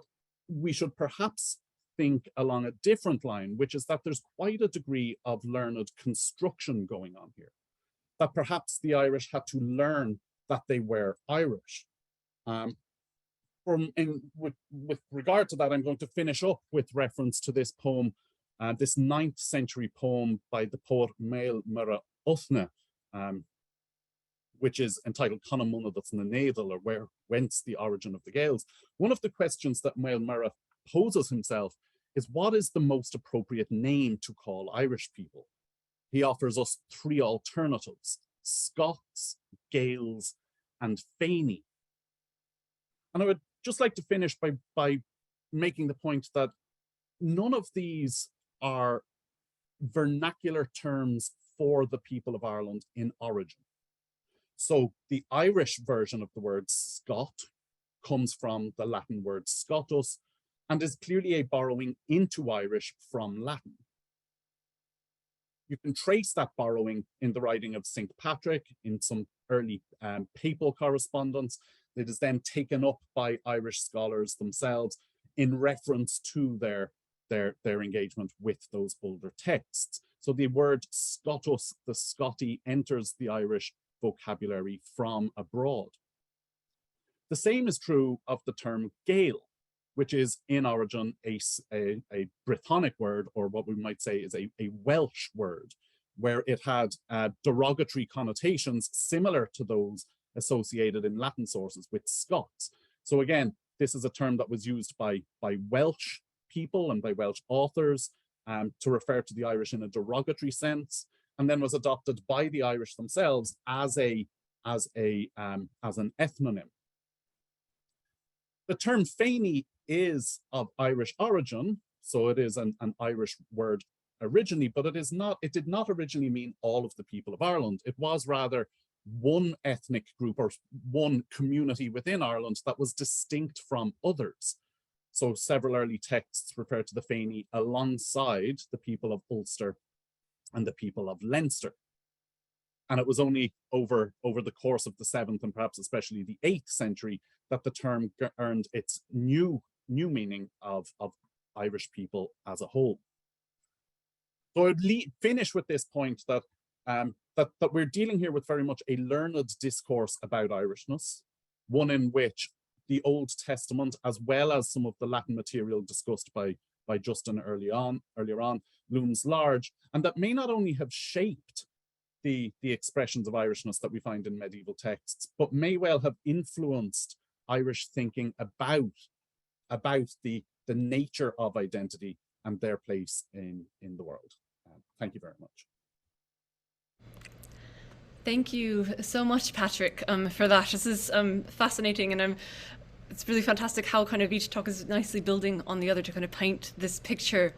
[SPEAKER 4] we should perhaps think along a different line, which is that there's quite a degree of learned construction going on here. That perhaps the Irish had to learn that they were Irish. With regard to that, I'm going to finish up with reference to this poem, this 9th century poem by the poet Máire Ní Mhaonaigh, which is entitled Conamuna that's na Nadal, or whence the origin of the Gaels. One of the questions that Máire Ní Mhaonaigh poses himself is, what is the most appropriate name to call Irish people? He offers us 3 alternatives: Scots, Gaels, and Féini. And I would just like to finish by making the point that none of these are vernacular terms for the people of Ireland in origin. So the Irish version of the word Scot comes from the Latin word Scotus and is clearly a borrowing into Irish from Latin. You can trace that borrowing in the writing of St. Patrick, in some early papal correspondence. It is then taken up by Irish scholars themselves in reference to their engagement with those older texts. So the word Scotus, the Scotty, enters the Irish vocabulary from abroad. The same is true of the term Gael, which is in origin a Brythonic word, or what we might say is a Welsh word, where it had derogatory connotations similar to those associated in Latin sources with Scots. So again, this is a term that was used by Welsh people and by Welsh authors to refer to the Irish in a derogatory sense, and then was adopted by the Irish themselves as an ethnonym. The term Féini is of Irish origin, so it is an Irish word originally, but it did not originally mean all of the people of Ireland. It was rather one ethnic group or one community within Ireland that was distinct from others. So several early texts refer to the Féini alongside the people of Ulster and the people of Leinster. And it was only over the course of the 7th and perhaps especially the 8th century that the term earned its new meaning of Irish people as a whole. So I'd finish with this point that we're dealing here with very much a learned discourse about Irishness, one in which the Old Testament, as well as some of the Latin material discussed by Justin earlier on, looms large, and that may not only have shaped the expressions of Irishness that we find in medieval texts, but may well have influenced Irish thinking about the nature of identity and their place in the world. Thank you very much.
[SPEAKER 1] Thank you so much, Patrick, for that. This is fascinating, and it's really fantastic how kind of each talk is nicely building on the other to kind of paint this picture.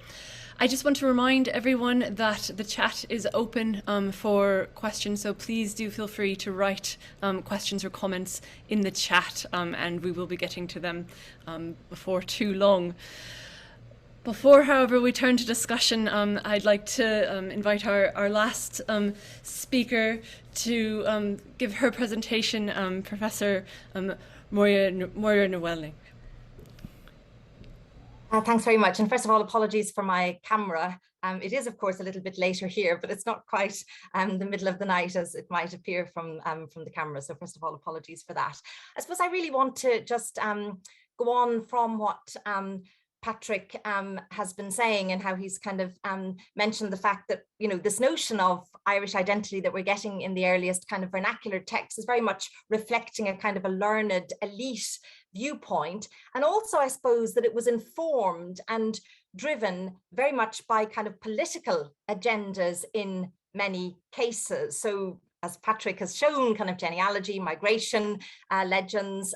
[SPEAKER 1] I just want to remind everyone that the chat is open for questions, so please do feel free to write questions or comments in the chat, and we will be getting to them before too long. Before, however, we turn to discussion, I'd like to invite our last speaker to give her presentation, Professor Máire Ní Mhaonaigh.
[SPEAKER 5] Thanks very much. And first of all, apologies for my camera. It is, of course, a little bit later here, but it's not quite the middle of the night as it might appear from the camera. So first of all, apologies for that. I suppose I really want to just go on from what Patrick has been saying, and how he's kind of mentioned the fact that, you know, this notion of Irish identity that we're getting in the earliest kind of vernacular texts is very much reflecting a kind of a learned elite viewpoint. And also, I suppose, that it was informed and driven very much by kind of political agendas in many cases. So as Patrick has shown, kind of genealogy, migration, legends,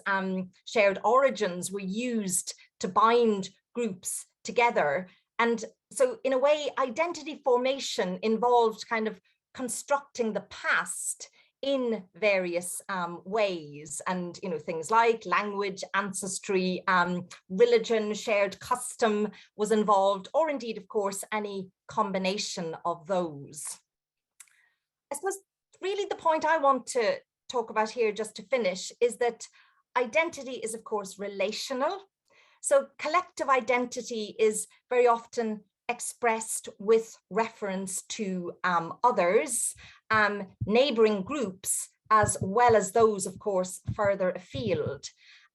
[SPEAKER 5] shared origins were used to bind groups together. And so in a way, identity formation involved kind of constructing the past in various ways. And, you know, things like language, ancestry, religion, shared custom was involved, or indeed, of course, any combination of those. I suppose really the point I want to talk about here, just to finish, is that identity is, of course, relational. So collective identity is very often expressed with reference to others, neighbouring groups, as well as those, of course, further afield.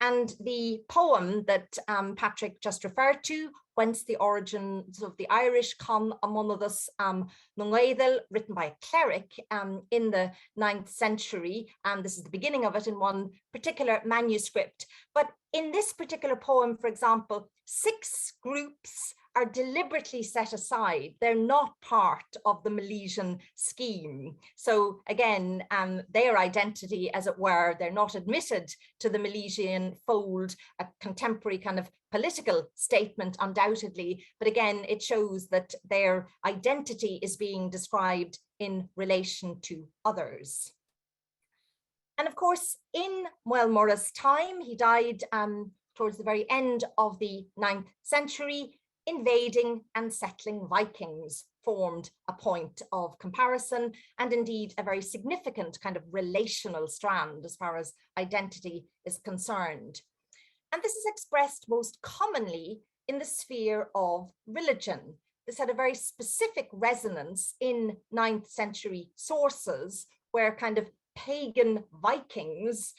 [SPEAKER 5] And the poem that Patrick just referred to, Whence the Origins of the Irish, Con Amonadus Waidler, written by a cleric in the 9th century. This is the beginning of it in one particular manuscript. But in this particular poem, for example, 6 groups are deliberately set aside. They're not part of the Milesian scheme. So again, their identity, as it were, they're not admitted to the Milesian fold, a contemporary kind of political statement, undoubtedly. But again, it shows that their identity is being described in relation to others. And of course, in Maelmurra's time, he died towards the very end of the 9th century. Invading and settling Vikings formed a point of comparison, and indeed a very significant kind of relational strand as far as identity is concerned. And this is expressed most commonly in the sphere of religion. this had a very specific resonance in 9th century sources, where kind of pagan Vikings,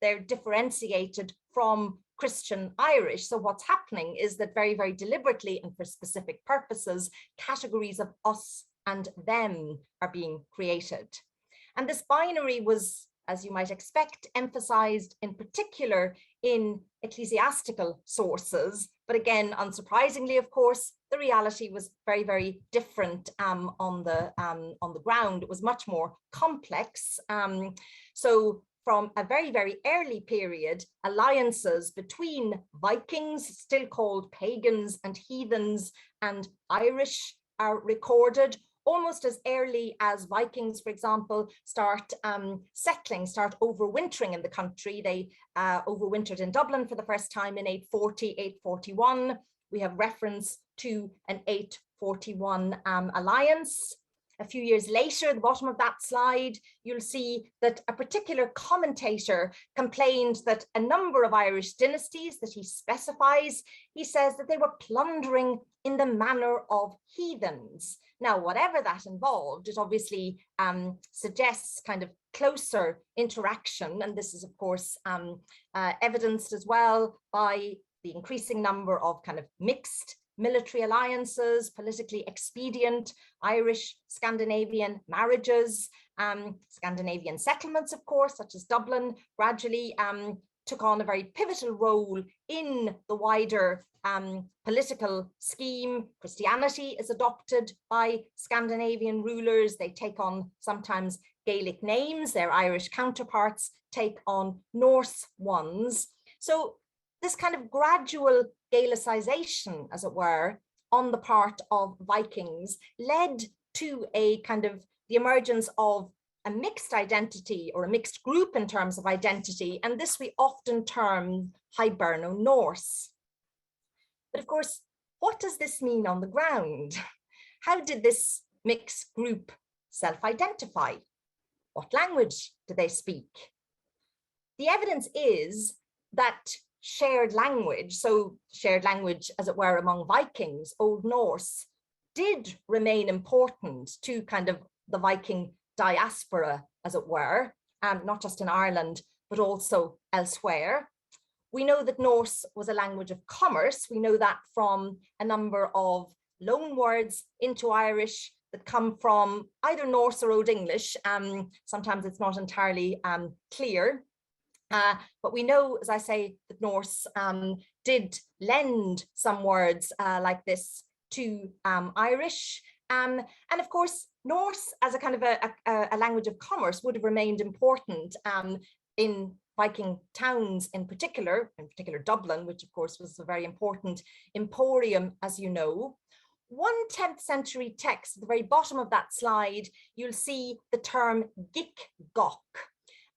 [SPEAKER 5] they're differentiated from Christian Irish. So what's happening is that very, very deliberately and for specific purposes, categories of us and them are being created. And this binary was, as you might expect, emphasized in particular in ecclesiastical sources. But again, unsurprisingly, of course, the reality was very, very different on the ground. It was much more complex. So from a very, very early period, alliances between Vikings, still called pagans and heathens, and Irish are recorded almost as early as Vikings, for example, start settling, start overwintering in the country. They overwintered in Dublin for the first time in 840, 841. We have reference to an 841 alliance. A few years later, at the bottom of that slide, you'll see that a particular commentator complained that a number of Irish dynasties that he specifies, he says that they were plundering in the manner of heathens. Now, whatever that involved, it obviously suggests kind of closer interaction. And this is, of course, evidenced as well by the increasing number of kind of mixed military alliances, politically expedient Irish Scandinavian marriages, Scandinavian settlements, of course, such as Dublin, gradually took on a very pivotal role in the wider political scheme. Christianity is adopted by Scandinavian rulers. They take on sometimes Gaelic names. Their Irish counterparts take on Norse ones. So this kind of gradual Gaelicization, as it were, on the part of Vikings led to a kind of the emergence of a mixed identity or a mixed group in terms of identity. And this we often term Hiberno-Norse. But of course, what does this mean on the ground? How did this mixed group self-identify? What language do they speak? The evidence is that shared language, so shared language, as it were, among Vikings, Old Norse, did remain important to kind of the Viking diaspora, as it were, not just in Ireland, but also elsewhere. We know that Norse was a language of commerce. We know that from a number of loan words into Irish that come from either Norse or Old English. Sometimes it's not entirely clear. But we know, as I say, that Norse did lend some words like this to Irish. And of course, Norse as a kind of a language of commerce would have remained important in Viking towns in particular Dublin, which of course was a very important emporium, as you know. One 10th century text at the very bottom of that slide, you'll see the term gic-goc.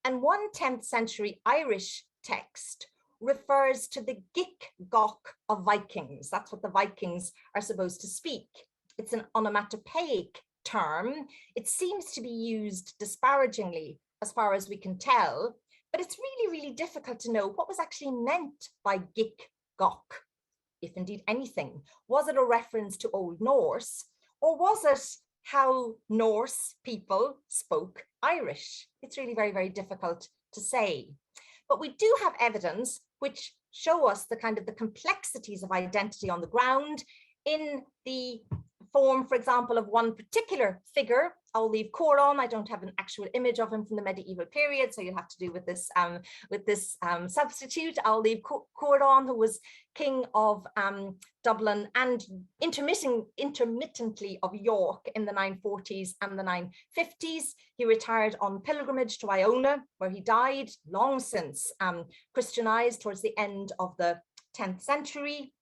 [SPEAKER 5] And one 10th century Irish text refers to the gic-goc of Vikings. That's what the Vikings are supposed to speak. It's an onomatopoeic term. It seems to be used disparagingly as far as we can tell, but it's really, really difficult to know what was actually meant by gic-goc, if indeed anything. Was it a reference to Old Norse, or was it how Norse people spoke Irish? It's really very, very difficult to say. But we do have evidence which show us the kind of the complexities of identity on the ground in the form, for example, of one particular figure. I'll leave Coron. I don't have an actual image of him from the medieval period, so you'll have to do with this substitute. I'll leave Coron, who was king of Dublin and intermittently of York in the 940s and the 950s. He retired on pilgrimage to Iona, where he died, long since Christianized towards the end of the 10th century.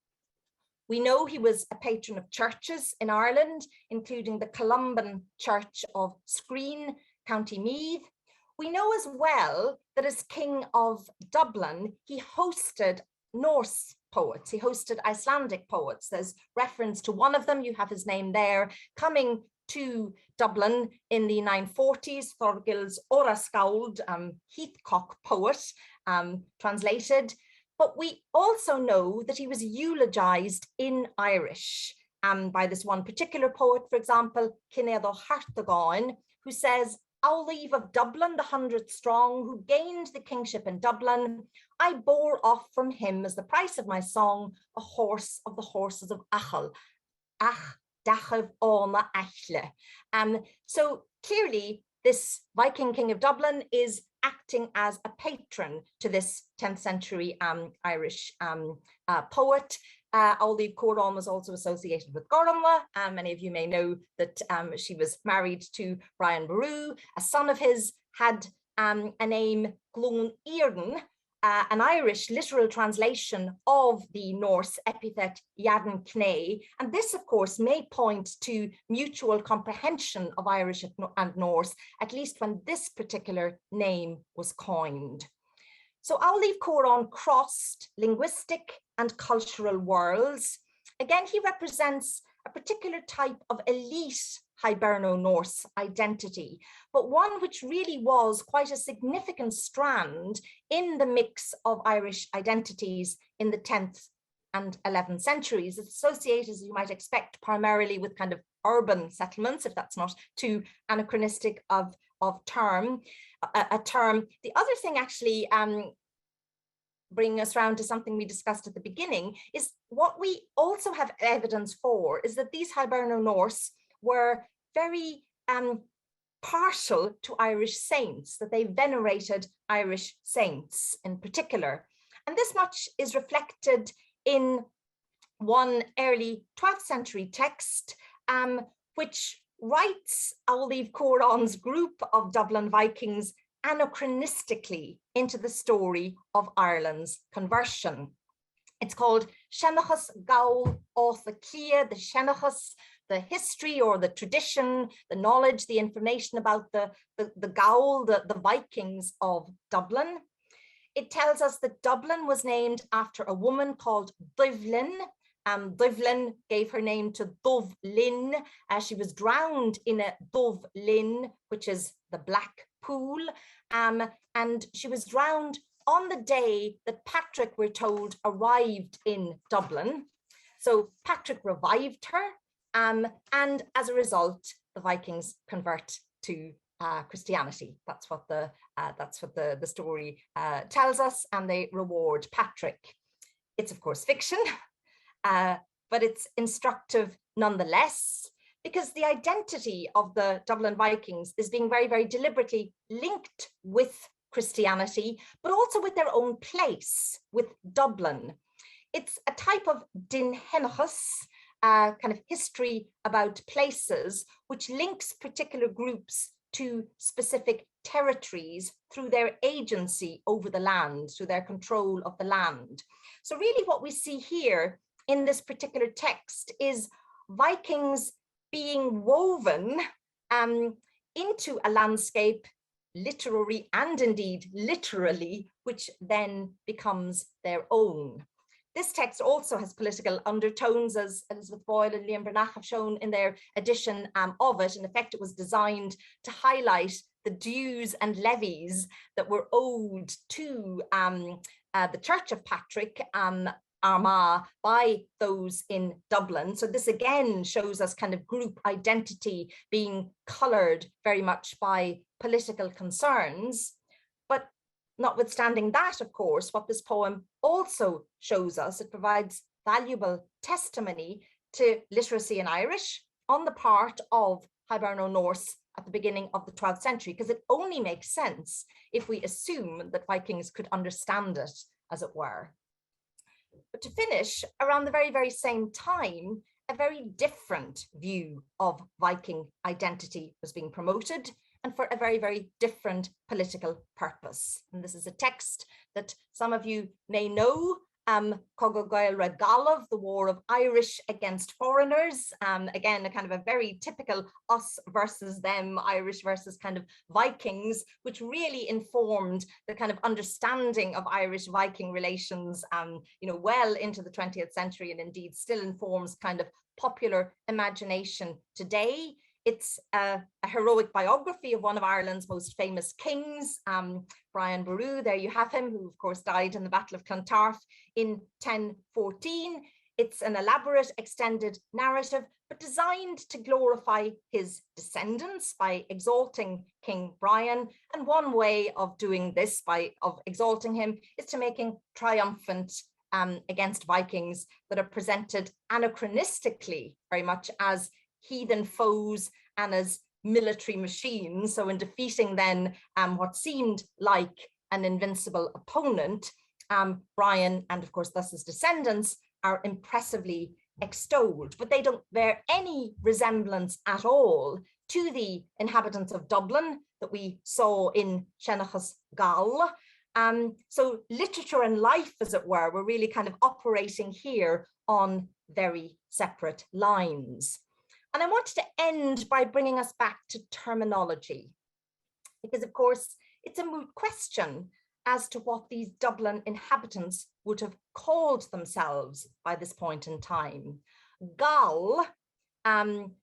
[SPEAKER 5] We know he was a patron of churches in Ireland, including the Columban Church of Skreen, County Meath. We know as well that as King of Dublin, he hosted Norse poets. He hosted Icelandic poets. There's reference to one of them. You have his name there, coming to Dublin in the 940s, Thorgils Oraskald, Heathcock poet, translated. But we also know that he was eulogized in Irish. by this one particular poet, for example, Cinnéad ó Hartagáin, who says, Owleave of Dublin, the 100 strong, who gained the kingship in Dublin, I bore off from him as the price of my song, a horse of the horses of Achel. Ach, dachav óna achle. So clearly, this Viking king of Dublin is acting as a patron to this 10th century Irish poet. Owleave Cuaráin was also associated with Columba. Many of you may know that she was married to Brian Boru. A son of his had a name Glucksman Ireland, an Irish literal translation of the Norse epithet Wadden. And this, of course, may point to mutual comprehension of Irish and Norse, at least when this particular name was coined. So Owleave Cuaráin crossed linguistic and cultural worlds. Again, he represents a particular type of elite Hiberno-Norse identity, but one which really was quite a significant strand in the mix of Irish identities in the 10th and 11th centuries. It's associated, as you might expect, primarily with kind of urban settlements, if that's not too anachronistic of term. The other thing actually, bringing us round to something we discussed at the beginning, is what we also have evidence for is that these Hiberno-Norse were very partial to Irish saints, that they venerated Irish saints in particular. And this much is reflected in one early 12th century text, which writes Owleave Cuaráin's group of Dublin Vikings anachronistically into the story of Ireland's conversion. It's called Shenachas Gaul Orthakia, the Shenachas, the history or the tradition, the knowledge, the information about the Gaul, the Vikings of Dublin. It tells us that Dublin was named after a woman called Dubhlin. Dubhlin gave her name to Dubhlin. She was drowned in a Dubhlin, which is the Black Pool. And she was drowned on the day that Patrick, we're told, arrived in Dublin. So Patrick revived her. And as a result, the Vikings convert to Christianity. That's what the story tells us, and they reward Patrick. It's of course fiction, but it's instructive nonetheless, because the identity of the Dublin Vikings is being very, very deliberately linked with Christianity, but also with their own place, with Dublin. It's a type of dinhenachus, kind of history about places, which links particular groups to specific territories through their agency over the land, through their control of the land. So really what we see here in this particular text is Vikings being woven into a landscape, literary and indeed literally, which then becomes their own. This text also has political undertones, as Elizabeth Boyle and Liam Bernach have shown in their edition of it. In effect, it was designed to highlight the dues and levies that were owed to the Church of Patrick, Armagh, by those in Dublin. So this again shows us kind of group identity being coloured very much by political concerns. But notwithstanding that, of course, what this poem also shows us, it provides valuable testimony to literacy in Irish on the part of Hiberno-Norse at the beginning of the 12th century, because it only makes sense if we assume that Vikings could understand it, as it were. But to finish, around the very, very same time, a very different view of Viking identity was being promoted, and for a very, very different political purpose. And this is a text that some of you may know, Coggail Regallav, the War of Irish Against Foreigners. Again, a kind of a very typical us versus them, Irish versus kind of Vikings, which really informed the kind of understanding of Irish Viking relations, well into the 20th century, and indeed still informs kind of popular imagination today. It's a heroic biography of one of Ireland's most famous kings, Brian Boru. There you have him, who of course died in the Battle of Clontarf in 1014. It's an elaborate extended narrative, but designed to glorify his descendants by exalting King Brian. And one way of doing this, of exalting him, is to make him triumphant against Vikings that are presented anachronistically very much as heathen foes and as military machines. So in defeating then what seemed like an invincible opponent, Brian and of course thus his descendants are impressively extolled, but they don't bear any resemblance at all to the inhabitants of Dublin that we saw in Cenachus Gall. So literature and life, as it were really kind of operating here on very separate lines. And I wanted to end by bringing us back to terminology, because of course it's a moot question as to what these Dublin inhabitants would have called themselves by this point in time. Gall,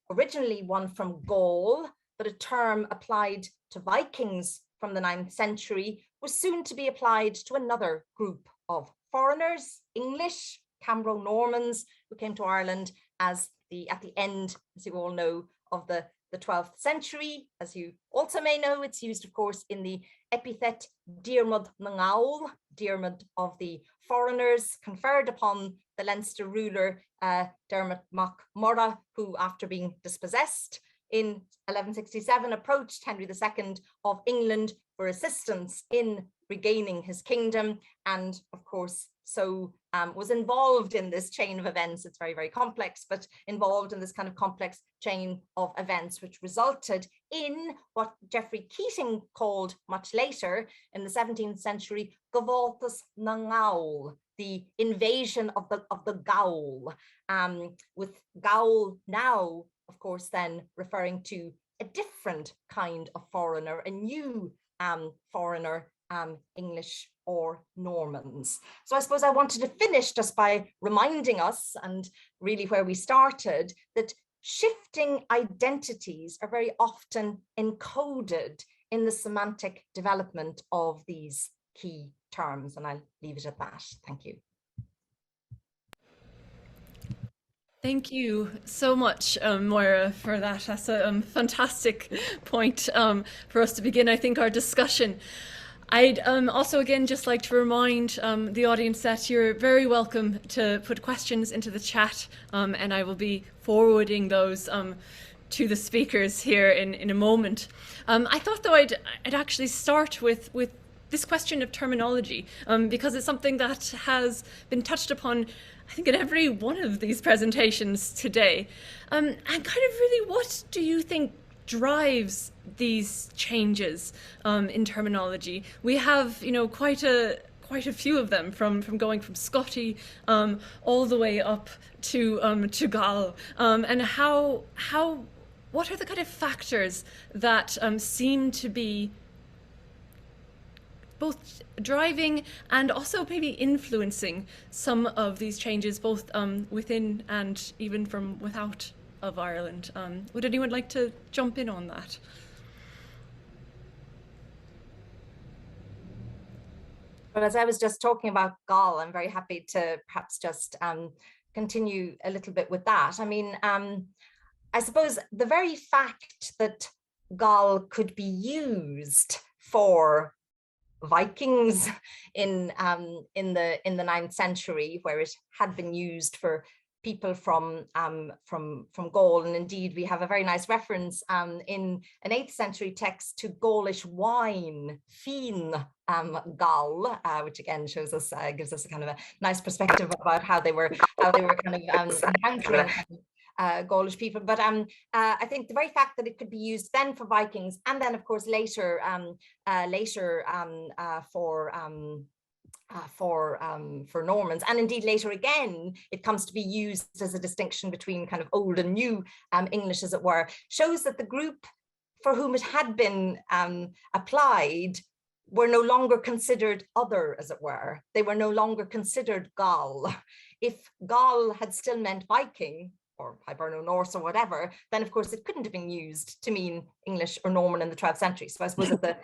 [SPEAKER 5] originally one from Gaul, but a term applied to Vikings from the 9th century, was soon to be applied to another group of foreigners, English, Anglo-Normans, who came to Ireland at the end, as you all know, of the 12th century. As you also may know, it's used, of course, in the epithet Diarmid na Ngall, Diarmid of the foreigners, conferred upon the Leinster ruler Dermot Mac Murragh, who, after being dispossessed in 1167, approached Henry II of England for assistance in regaining his kingdom, and of course so was involved in this chain of events. It's very, very complex, but involved in this kind of complex chain of events, which resulted in what Geoffrey Keating called much later in the 17th century, Gavaltas na Ngall, the invasion of the Gaul, with Gaul now, of course, then referring to a different kind of foreigner, a new foreigner, English or Normans. So I suppose I wanted to finish just by reminding us, and really where we started, that shifting identities are very often encoded in the semantic development of these key terms. And I'll leave it at that. Thank you.
[SPEAKER 1] Thank you so much, Máire, for that. That's a fantastic point for us to begin, I think, our discussion. I'd also again just like to remind the audience that you're very welcome to put questions into the chat, and I will be forwarding those to the speakers here in a moment. I thought though I'd actually start with this question of terminology, because it's something that has been touched upon, I think, in every one of these presentations today. And kind of really, what do you think drives these changes in terminology? We have, quite a few of them, from going from Scotty all the way up to Gall, and what are the kind of factors that seem to be both driving and also maybe influencing some of these changes, both within and even from without of Ireland? Would anyone like to jump in on that?
[SPEAKER 5] Well, as I was just talking about Gall, I'm very happy to perhaps just continue a little bit with that. I mean, I suppose the very fact that Gall could be used for Vikings in the 9th century, where it had been used for people from Gaul, and indeed we have a very nice reference in an 8th century text to Gaulish wine, fin Gall, which again shows us, gives us a kind of a nice perspective about how they were kind of encountering Gaulish people. But I think the very fact that it could be used then for Vikings, and then of course later for Normans, and indeed later again it comes to be used as a distinction between kind of old and new English, as it were, shows that the group for whom it had been applied were no longer considered other, as it were. They were no longer considered Gall. If Gall had still meant Viking, or Hiberno-Norse or whatever, then of course it couldn't have been used to mean English or Norman in the 12th century. So I suppose at the,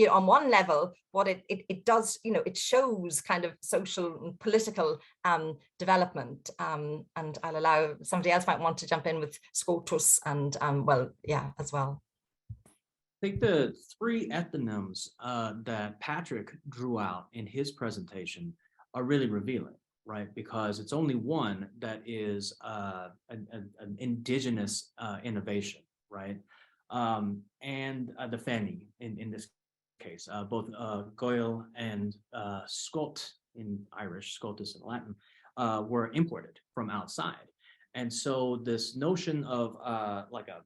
[SPEAKER 5] on one level, what it does, it shows kind of social and political development. And I'll allow somebody else might want to jump in with Scotus and as well.
[SPEAKER 2] I think the three ethonyms that Patrick drew out in his presentation are really revealing, right? Because it's only one that is an indigenous innovation, right? And the Feni in this case, both Goyle and Scot in Irish, Scotus in Latin, were imported from outside. And so this notion of like a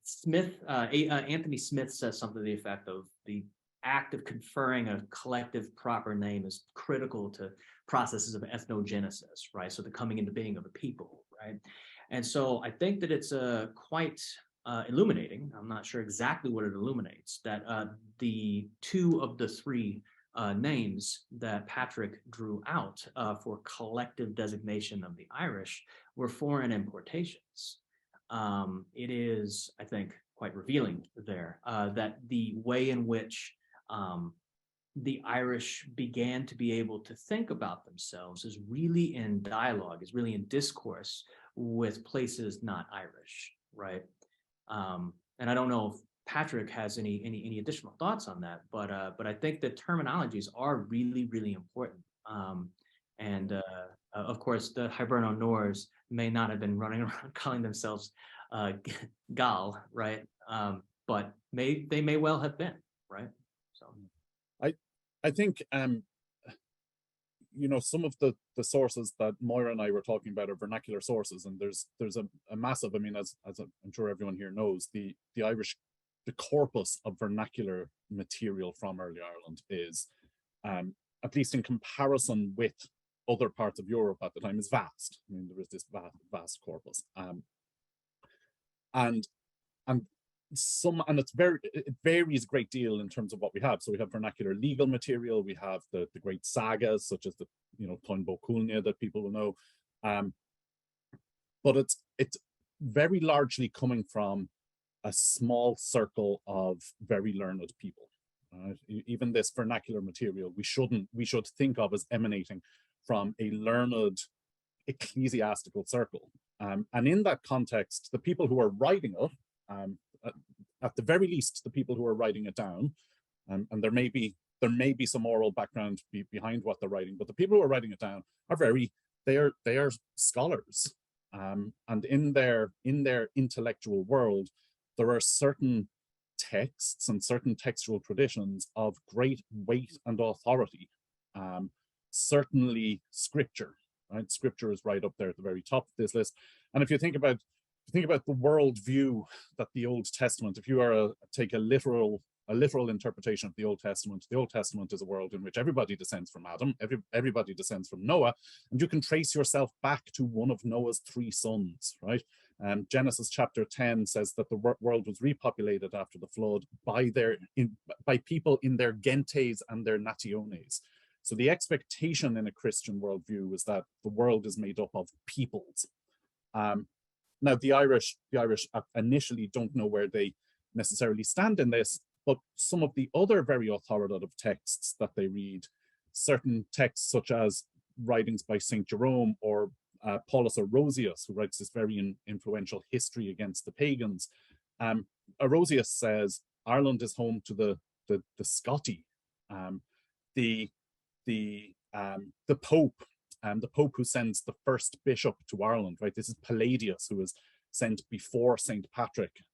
[SPEAKER 2] Smith, Anthony Smith says something to the effect of the act of conferring a collective proper name is critical to processes of ethnogenesis, right? So the coming into being of a people, right? And so I think that it's quite illuminating. I'm not sure exactly what it illuminates, that the two of the three names that Patrick drew out for collective designation of the Irish were foreign importations. It is, I think, quite revealing there that the way in which the Irish began to be able to think about themselves is really in dialogue, is really in discourse with places not Irish, right? And I don't know if Patrick has any additional thoughts on that, but I think that terminologies are really, really important. Of course, the Hiberno-Norse may not have been running around calling themselves Gal, right? But they may well have been, right? So
[SPEAKER 4] I think some of the sources that Máire and I were talking about are vernacular sources, and there's a massive, I mean, as I'm sure everyone here knows, the Irish, the corpus of vernacular material from early Ireland is, at least in comparison with other parts of Europe at the time, is vast. I mean, there is this vast corpus, and it varies a great deal in terms of what we have. So we have vernacular legal material, we have the great sagas such as the Táin Bó Cúailnge that people will know, but it's very largely coming from a small circle of very learned people. Even this vernacular material we should think of as emanating from a learned ecclesiastical circle, and in that context, the people who are writing it, at the very least, the people who are writing it down, and there may be some oral background behind what they're writing, but the people who are writing it down are they are scholars, and in their intellectual world, there are certain texts and certain textual traditions of great weight and authority. Certainly, scripture. Right, scripture is right up there at the very top of this list, and if you think about the worldview that the Old Testament, if you are take a literal interpretation of the Old Testament is a world in which everybody descends from Adam, everybody descends from Noah, and you can trace yourself back to one of Noah's three sons, right? Genesis chapter 10 says that the world was repopulated after the flood by people in their gentes and their nationes. So the expectation in a Christian worldview is that the world is made up of peoples. Now, the Irish initially don't know where they necessarily stand in this, but some of the other very authoritative texts that they read, certain texts such as writings by St. Jerome or Paulus Orosius, who writes this very influential history against the pagans. Orosius says Ireland is home to the Scotti, the Pope. The Pope who sends the first bishop to Ireland, right? This is Palladius, who was sent before St. Patrick,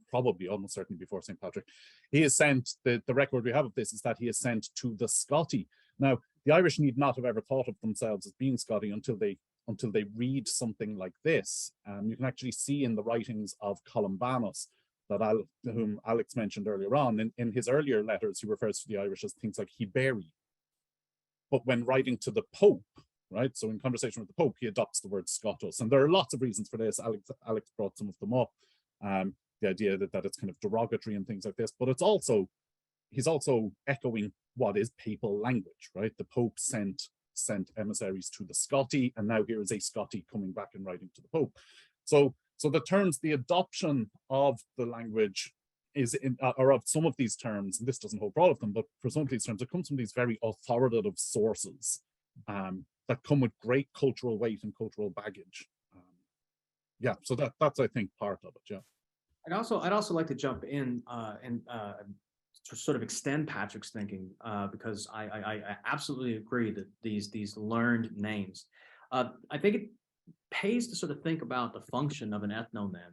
[SPEAKER 4] probably almost certainly before St. Patrick. He is sent, the record we have of this is that he is sent to the Scotti. Now, the Irish need not have ever thought of themselves as being Scotti until they read something like this. You can actually see in the writings of Columbanus, whom Alex mentioned earlier on, in his earlier letters, he refers to the Irish as things like Hiberi. But when writing to the Pope, right, so in conversation with the Pope, he adopts the word Scotus. And there are lots of reasons for this. Alex brought some of them up. The idea that it's kind of derogatory and things like this, but he's also echoing what is papal language, right? The Pope sent sent emissaries to the Scotti, and now here is a Scotti coming back and writing to the Pope. So the terms, the adoption of the language is or of some of these terms, and this doesn't hold for all of them, but for some of these terms, it comes from these very authoritative sources that come with great cultural weight and cultural baggage. Yeah, so that's I think part of it. Yeah.
[SPEAKER 2] I'd also like to jump in and to sort of extend Patrick's thinking because I absolutely agree that these learned names. I think it pays to sort of think about the function of an ethnonym.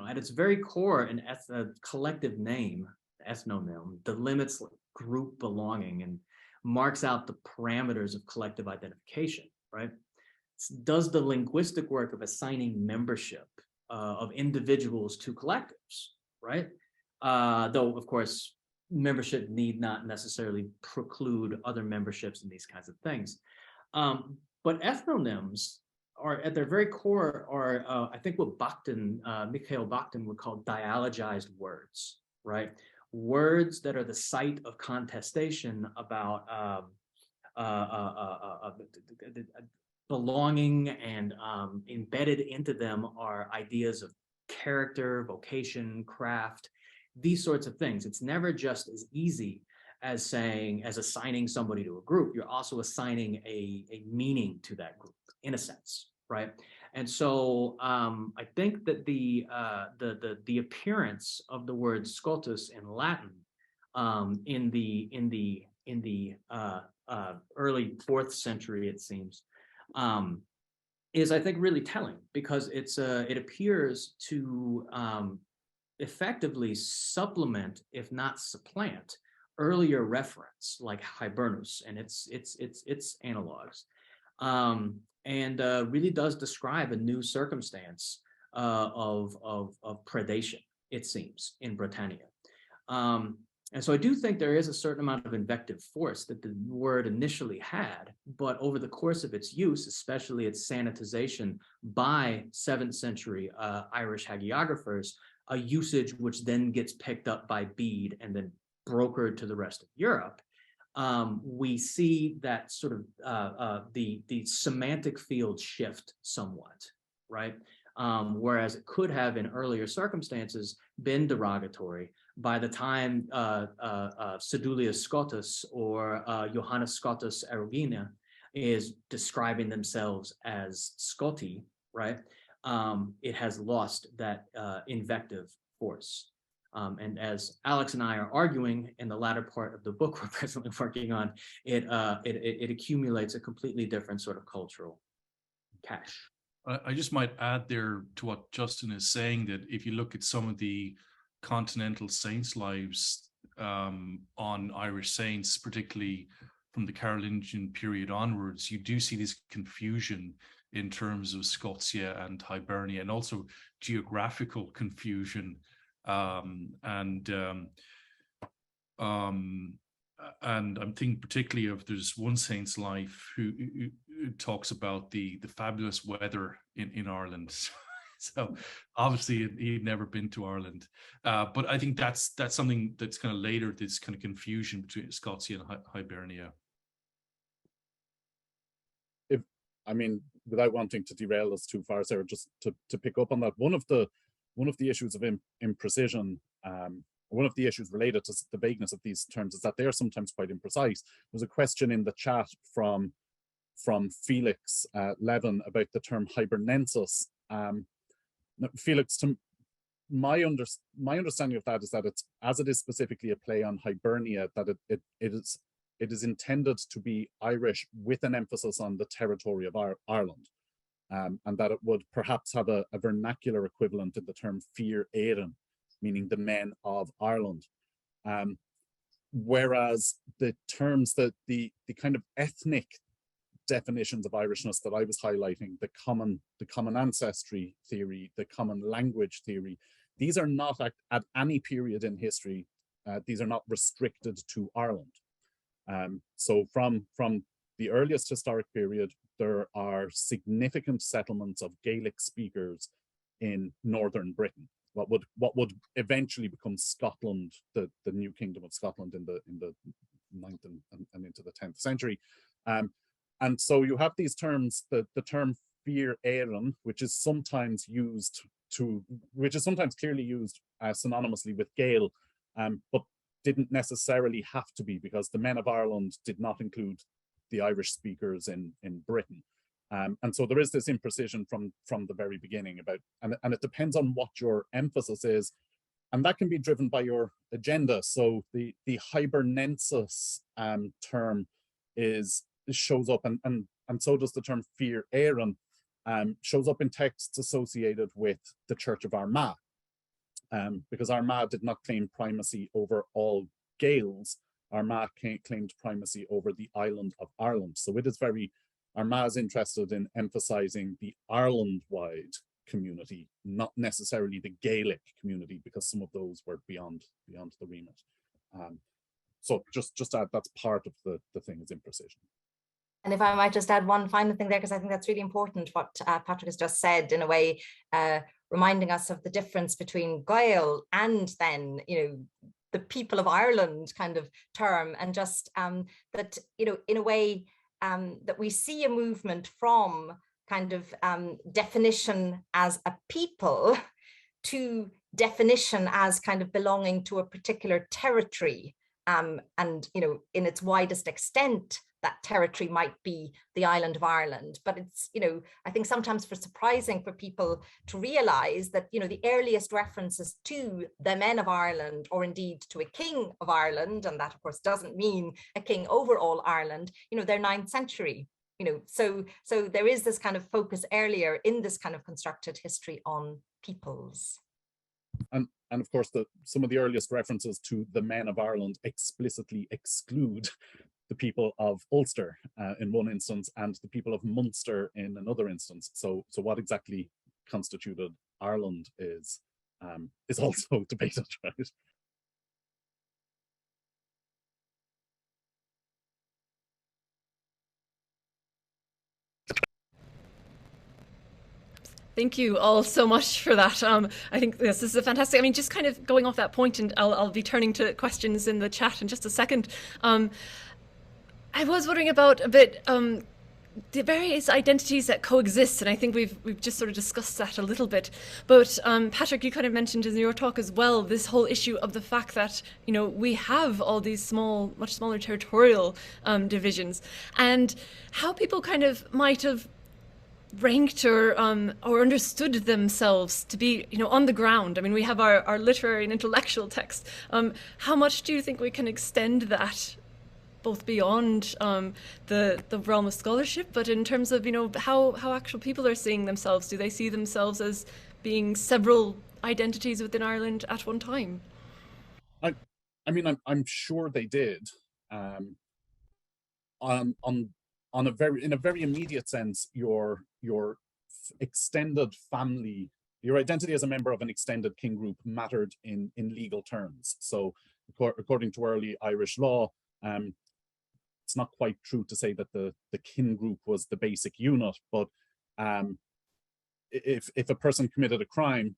[SPEAKER 2] At its very core, a collective name, ethnonym, delimits group belonging and marks out the parameters of collective identification, right? It does the linguistic work of assigning membership of individuals to collectives, right? Though, of course, membership need not necessarily preclude other memberships and these kinds of things. But ethnonyms are at their very core are, I think, what Mikhail Bakhtin would call dialogized words, right? Words that are the site of contestation about belonging, and embedded into them are ideas of character, vocation, craft, these sorts of things. It's never just as easy as assigning somebody to a group. You're also assigning a meaning to that group, in a sense, right? And so I think that the appearance of the word Scotus in Latin in the early 4th century, it seems, is, I think, really telling, because it appears to effectively supplement, if not supplant, earlier reference like Hibernus and its analogs, and really does describe a new circumstance of predation, it seems, in Britannia. And so I do think there is a certain amount of invective force that the word initially had, but over the course of its use, especially its sanitization by 7th century Irish hagiographers, a usage which then gets picked up by Bede and then brokered to the rest of Europe, we see that sort of the semantic field shift somewhat, right? Whereas it could have in earlier circumstances been derogatory. By the time Sedulius Scotus or Johannes Scotus Erugina is describing themselves as Scotti, right? It has lost that invective force. And as Alex and I are arguing in the latter part of the book we're presently working on, it accumulates a completely different sort of cultural cache.
[SPEAKER 3] I just might add there to what Justin is saying, that if you look at some of the continental saints' lives on Irish saints, particularly from the Carolingian period onwards, you do see this confusion in terms of Scotia and Hibernia, and also geographical confusion. And I'm thinking particularly of, there's one saint's life who talks about the fabulous weather in Ireland. So obviously he'd never been to Ireland, but I think that's something that's kind of later, this kind of confusion between Scotia and Hibernia.
[SPEAKER 4] Without wanting to derail us too far, Sarah, just to pick up on that, one of the issues of imprecision, one of the issues related to the vagueness of these terms, is that they are sometimes quite imprecise. There's a question in the chat from Felix Levin about the term hibernensis. Felix, to my understanding of that is that it's, as it is specifically a play on Hibernia, that it is intended to be Irish with an emphasis on the territory of Ireland, and that it would perhaps have a vernacular equivalent in the term Fir Éireann, meaning the men of Ireland. Whereas the terms that the kind of ethnic definitions of Irishness that I was highlighting, the common ancestry theory, the common language theory, these are not at any period in history, these are not restricted to Ireland. So from the earliest historic period, there are significant settlements of Gaelic speakers in northern Britain, what would eventually become Scotland, the new kingdom of Scotland in the 9th and into the 10th century. And so you have these terms, the term fear éireann, which is sometimes clearly used synonymously with Gael, but didn't necessarily have to be, because the men of Ireland did not include the Irish speakers in Britain. And so there is this imprecision from the very beginning about, and it depends on what your emphasis is, and that can be driven by your agenda. So the Hibernensis term shows up, and so does the term fear éireann, shows up in texts associated with the Church of Armagh, because Armagh did not claim primacy over all Gaels. Armagh claimed primacy over the island of Ireland. So it is Armagh is interested in emphasizing the Ireland-wide community, not necessarily the Gaelic community, because some of those were beyond the remit. So just add, that's part of the thing, is imprecision.
[SPEAKER 5] And if I might just add one final thing there, because I think that's really important, what Patrick has just said, in a way, reminding us of the difference between Gael and then, the people of Ireland kind of term, and just that, in a way, that we see a movement from kind of definition as a people to definition as kind of belonging to a particular territory. And, in its widest extent, that territory might be the island of Ireland. But it's, I think sometimes surprising for people to realize that, the earliest references to the men of Ireland, or indeed to a king of Ireland, and that of course doesn't mean a king over all Ireland, they're 9th century. So there is this kind of focus earlier in this kind of constructed history on peoples.
[SPEAKER 4] And of course, some of the earliest references to the men of Ireland explicitly exclude the people of Ulster in one instance, and the people of Munster in another instance. So what exactly constituted Ireland is also debated, right?
[SPEAKER 1] Thank you all so much for that. I think this is a fantastic, just kind of going off that point, and I'll be turning to questions in the chat in just a second. I was wondering about a bit the various identities that coexist, and I think we've just sort of discussed that a little bit. But Patrick, you kind of mentioned in your talk as well this whole issue of the fact that we have all these much smaller territorial divisions, and how people kind of might have ranked or understood themselves to be on the ground. We have our literary and intellectual text. How much do you think we can extend that, both beyond the realm of scholarship, but in terms of how actual people are seeing themselves? Do they see themselves as being several identities within Ireland at one time?
[SPEAKER 4] I'm sure they did. In a very immediate sense, your extended family, your identity as a member of an extended kin group mattered in legal terms. So according to early Irish law, it's not quite true to say that the kin group was the basic unit, but if a person committed a crime,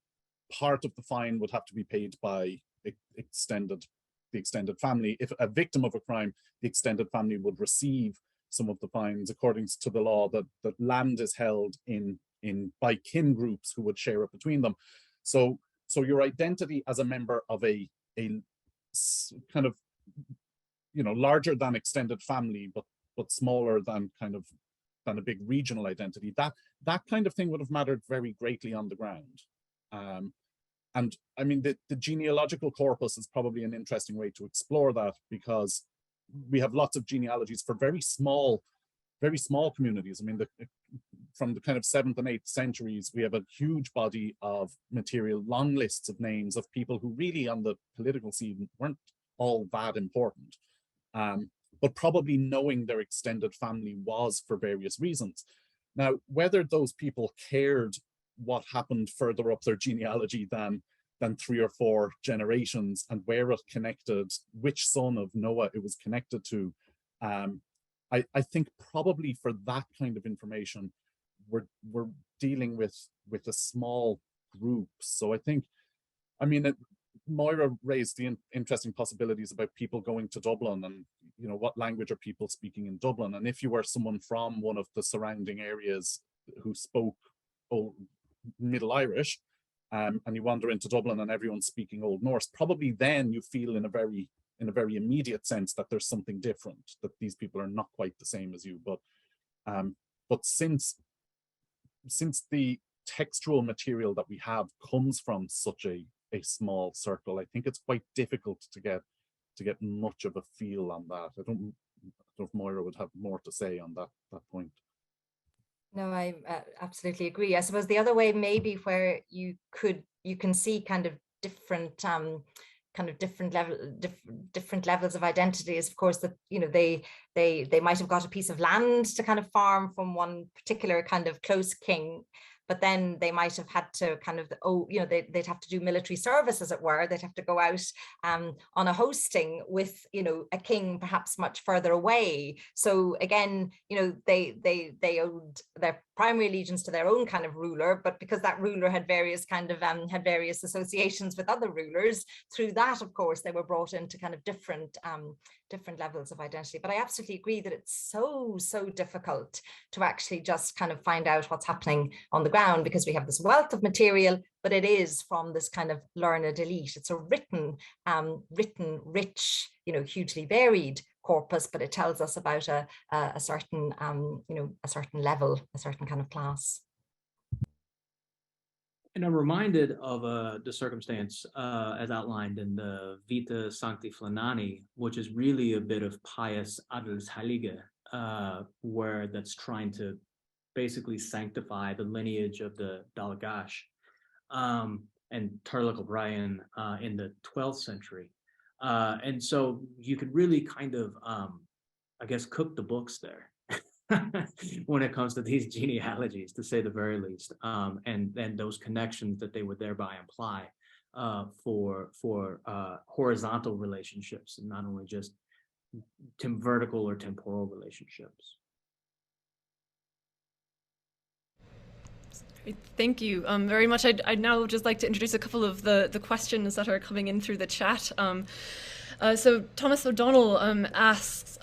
[SPEAKER 4] part of the fine would have to be paid by the extended family. If a victim of a crime, the extended family would receive some of the fines, according to the law that land is held by kin groups who would share it between them. So your identity as a member of a kind of larger than extended family, but smaller than a big regional identity, that kind of thing would have mattered very greatly on the ground. And the genealogical corpus is probably an interesting way to explore that, because we have lots of genealogies for very small communities. From the kind of 7th and 8th centuries, we have a huge body of material, long lists of names of people who really on the political scene weren't all that important, but probably knowing their extended family was for various reasons. Now, whether those people cared what happened further up their genealogy than 3 or 4 generations, and where it connected, which son of Noah it was connected to, I think probably for that kind of information, we're dealing with a small group. So I think, Máire raised the interesting possibilities about people going to Dublin, and you know, what language are people speaking in Dublin? And if you were someone from one of the surrounding areas who spoke Old Middle Irish, and you wander into Dublin and everyone's speaking Old Norse, probably then you feel in a very immediate sense that there's something different, that these people are not quite the same as you. But since the textual material that we have comes from such a small circle, I think it's quite difficult to get much of a feel on that. I don't know if Máire would have more to say on that point.
[SPEAKER 5] No, I absolutely agree. I suppose the other way maybe where you can see kind of different different levels of identity is, of course, that, you know, they might have got a piece of land to kind of farm from one particular kind of close king, but then they might have had to kind of, they'd have to do military service, as it were. They'd have to go out on a hosting with, you know, a king perhaps much further away. So again, you know, they owed their primary allegiance to their own kind of ruler, but because that ruler had various kind of had various associations with other rulers, through that, of course, they were brought into kind of different levels of identity. But I absolutely agree that it's so difficult to actually just kind of find out what's happening on the ground, because we have this wealth of material, but it is from this kind of learned elite. It's a written, rich, you know, hugely varied corpus, but it tells us about a certain, a certain level, a certain kind of class.
[SPEAKER 2] And I'm reminded of the circumstance as outlined in the Vita Sancti Flanani, which is really a bit of pious Adelsheilige, where that's trying to basically sanctify the lineage of the Dalagash and Turlough O'Brien in the 12th century. And so you could really kind of, I guess, cook the books there when it comes to these genealogies, to say the very least, and those connections that they would thereby imply for horizontal relationships, and not only just vertical or temporal relationships.
[SPEAKER 1] Thank you very much. I'd now just like to introduce a couple of the questions that are coming in through the chat. So Thomas O'Donnell asks,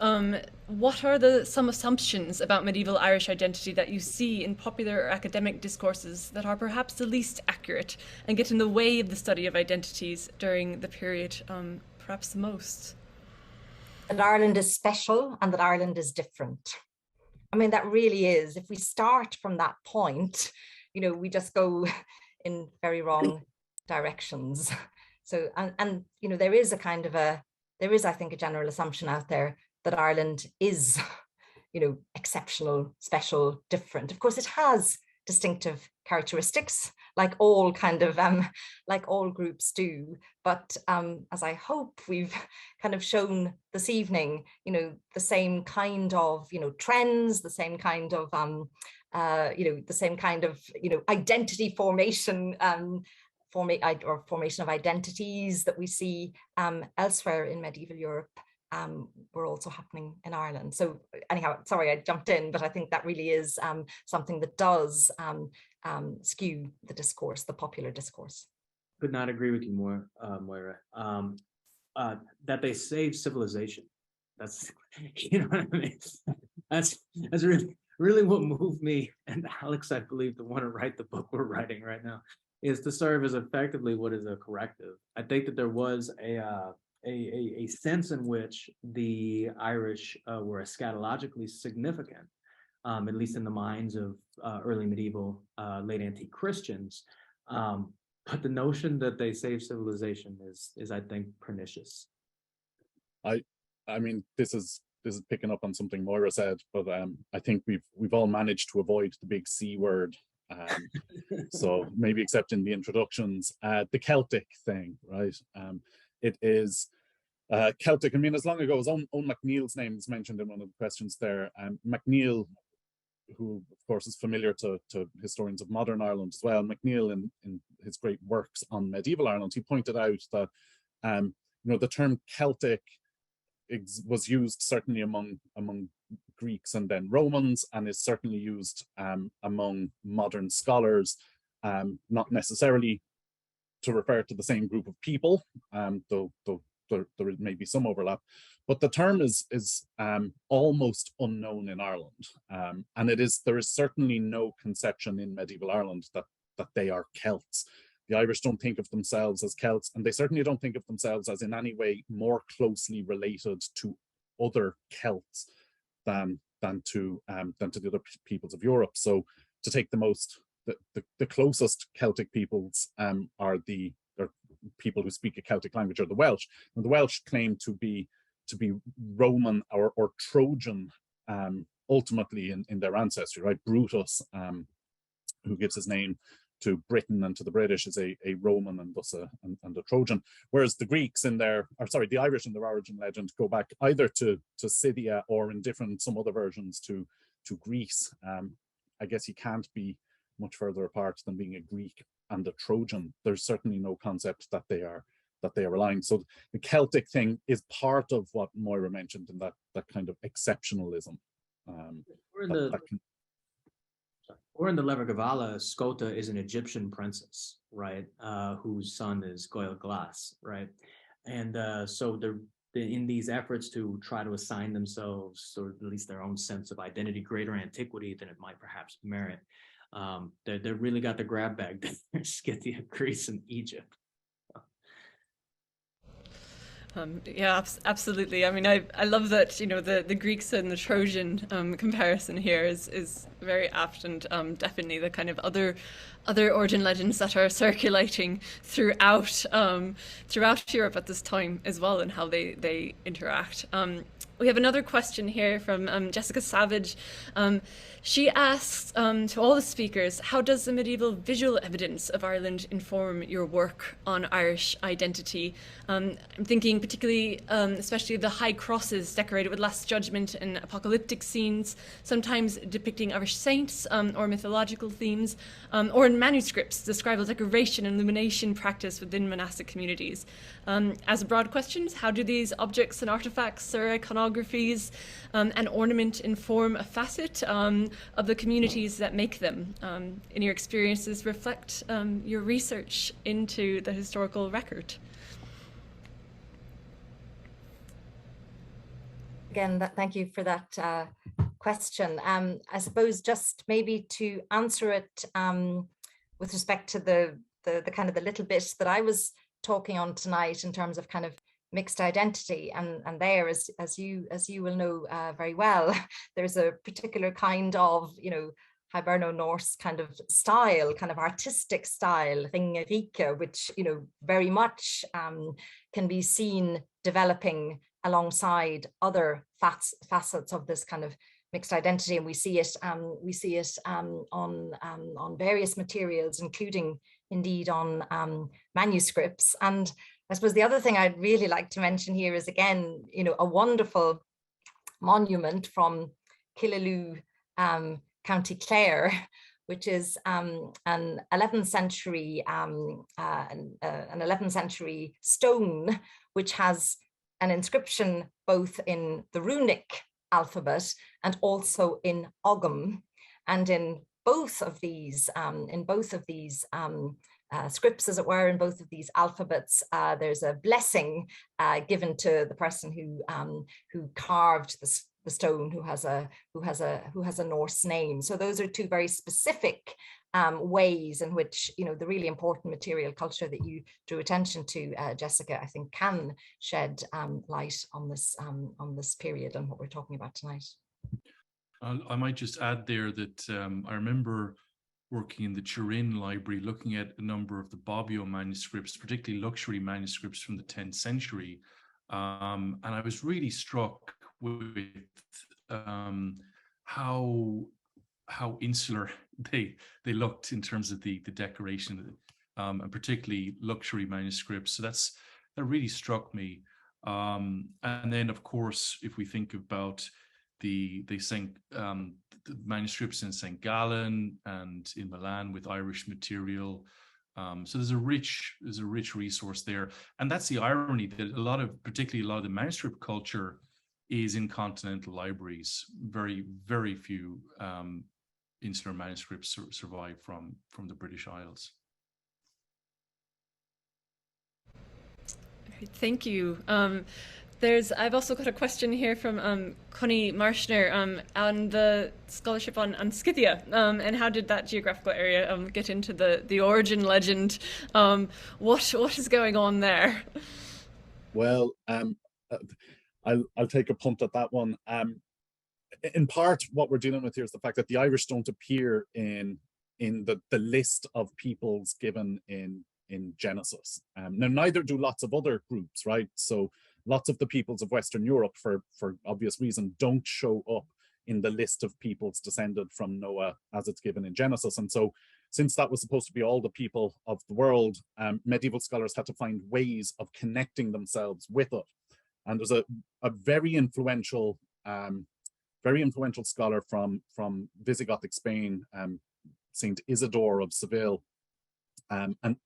[SPEAKER 1] what are some assumptions about medieval Irish identity that you see in popular or academic discourses that are perhaps the least accurate and get in the way of the study of identities during the period, perhaps the most?
[SPEAKER 5] That Ireland is special and that Ireland is different. I mean, that really is. If we start from that point, you know, we just go in very wrong directions. So, and you know, there is, I think, a general assumption out there that Ireland is, you know, exceptional, special, different. Of course, it has distinctive characteristics, like all groups do. But as I hope we've kind of shown this evening, you know, the same kind of, you know, trends, the same kind of, identity formation, formation of identities that we see elsewhere in medieval Europe were also happening in Ireland. So anyhow, sorry, I jumped in, but I think that really is something that does skew the discourse, the popular discourse.
[SPEAKER 2] Could not agree with you more, Máire. That they save civilization. That's, you know what I mean? That's really what moved me and Alex, I believe, to want to write the book we're writing right now, is to serve as effectively what is a corrective. I think that there was a sense in which the Irish were eschatologically significant, at least in the minds of early medieval, late antique Christians. But the notion that they save civilization is I think, pernicious.
[SPEAKER 4] I mean, this is picking up on something Máire said, but I think we've all managed to avoid the big C word. So maybe except in the introductions, the Celtic thing, right? It is Celtic. I mean, as long ago as Owen MacNeill's name is mentioned in one of the questions there. MacNeill, who of course is familiar to historians of modern Ireland as well. MacNeill, in his great works on medieval Ireland, he pointed out that you know, the term Celtic was used certainly among Greeks and then Romans, and is certainly used among modern scholars, not necessarily to refer to the same group of people, though there may be some overlap, but the term is almost unknown in Ireland, and there is certainly no conception in medieval Ireland that they are Celts. The Irish don't think of themselves as Celts, and they certainly don't think of themselves as in any way more closely related to other Celts than to the other peoples of Europe. So to take the closest Celtic peoples are people who speak a Celtic language, are the Welsh. And the Welsh claim to be Roman or Trojan ultimately in their ancestry, right? Brutus, who gives his name to Britain and to the British, is a Roman and thus a Trojan. Whereas the Greeks the Irish in their origin legend go back either to Scythia or in some other versions to Greece. I guess you can't be much further apart than being a Greek and a Trojan. There's certainly no concept that they are aligned. So the Celtic thing is part of what Máire mentioned in that kind of exceptionalism.
[SPEAKER 2] Or in the Leverhulme, Scota is an Egyptian princess, right? Whose son is Goil Glass, right? And so they're in these efforts to try to assign themselves, or at least their own sense of identity, greater antiquity than it might perhaps merit. They really got the grab bag there, Scythia, Greece, and Egypt.
[SPEAKER 1] Yeah, absolutely. I mean, I love that, the Greeks and the Trojan comparison here is very apt, and definitely the kind of other origin legends that are circulating throughout Europe at this time as well, and how they interact. We have another question here from Jessica Savage. She asks to all the speakers, how does the medieval visual evidence of Ireland inform your work on Irish identity? I'm thinking particularly, especially the high crosses decorated with Last Judgment and apocalyptic scenes, sometimes depicting Irish saints or mythological themes, or in manuscripts describe decoration and illumination practice within monastic communities. As a broad question, how do these objects and artifacts or iconographies and ornament inform a facet of the communities that make them? In your experiences, reflect your research into the historical record.
[SPEAKER 5] Again, thank you for that question. I suppose just maybe to answer it with respect to the kind of the little bit that I was talking on tonight in terms of kind of mixed identity, and there, as you will know very well, there's a particular kind of Hibernal Norse kind of style, kind of artistic style, Ringerike, which very much can be seen developing alongside other facets of this kind of mixed identity, and we see it on various materials, including indeed on manuscripts. And I suppose the other thing I'd really like to mention here is, again, a wonderful monument from Killaloe, County Clare, which is an 11th century stone, which has an inscription both in the runic alphabet and also in Ogham, and in both of these scripts, as it were, in both of these alphabets, there's a blessing given to the person who carved the stone, who has a Norse name. So those are two very specific ways in which the really important material culture that you drew attention to, Jessica, I think can shed light on this period and what we're talking about tonight.
[SPEAKER 3] I might just add there that I remember working in the Turin library, looking at a number of the Bobbio manuscripts, particularly luxury manuscripts from the 10th century, and I was really struck with how insular they looked in terms of the decoration, and particularly luxury manuscripts. So that really struck me. And then, of course, if we think about the manuscripts in St. Gallen and in Milan with Irish material, so there's a rich resource there. And that's the irony, that particularly a lot of the manuscript culture is in continental libraries. Very, very few insular manuscripts survive from the British Isles.
[SPEAKER 1] Thank you. I've also got a question here from Connie Marshner on the scholarship on Scythia, and how did that geographical area get into the origin legend? What is going on there?
[SPEAKER 4] Well, I'll take a punt at that one. In part, what we're dealing with here is the fact that the Irish don't appear in the list of peoples given in Genesis. Now, neither do lots of other groups, right? So lots of the peoples of Western Europe, for obvious reason, don't show up in the list of peoples descended from Noah as it's given in Genesis. And so, since that was supposed to be all the people of the world, medieval scholars had to find ways of connecting themselves with it. And there's a very influential scholar from Visigothic Spain, Saint Isidore of Seville. And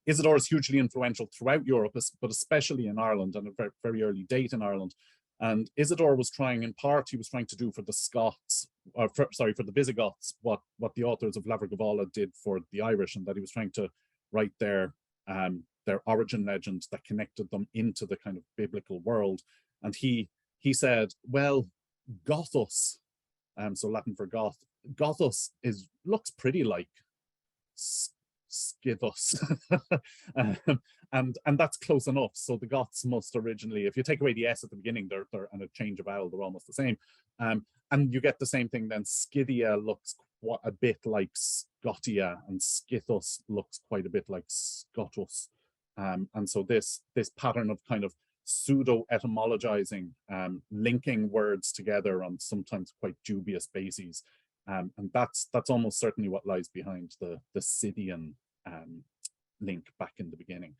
[SPEAKER 4] Isidore is hugely influential throughout Europe, but especially in Ireland, and a very, very early date in Ireland. And Isidore was trying, in part, he was trying to do for the Scots, for the Visigoths, what the authors of Leverhulme did for the Irish, and that he was trying to write their origin legends that connected them into the kind of biblical world. And he said, well, Gothus, so Latin for Goth, Gothus looks pretty like Scythus, and that's close enough. So the Goths must originally, if you take away the S at the beginning, they're and a change of vowel, they're almost the same. And you get the same thing then. Scythia looks a bit like Scotia, and Scythus looks quite a bit like Scotus. And so this pattern of kind of pseudo-etymologizing, linking words together on sometimes quite dubious bases. And that's almost certainly what lies behind the Scythian link back in the beginning.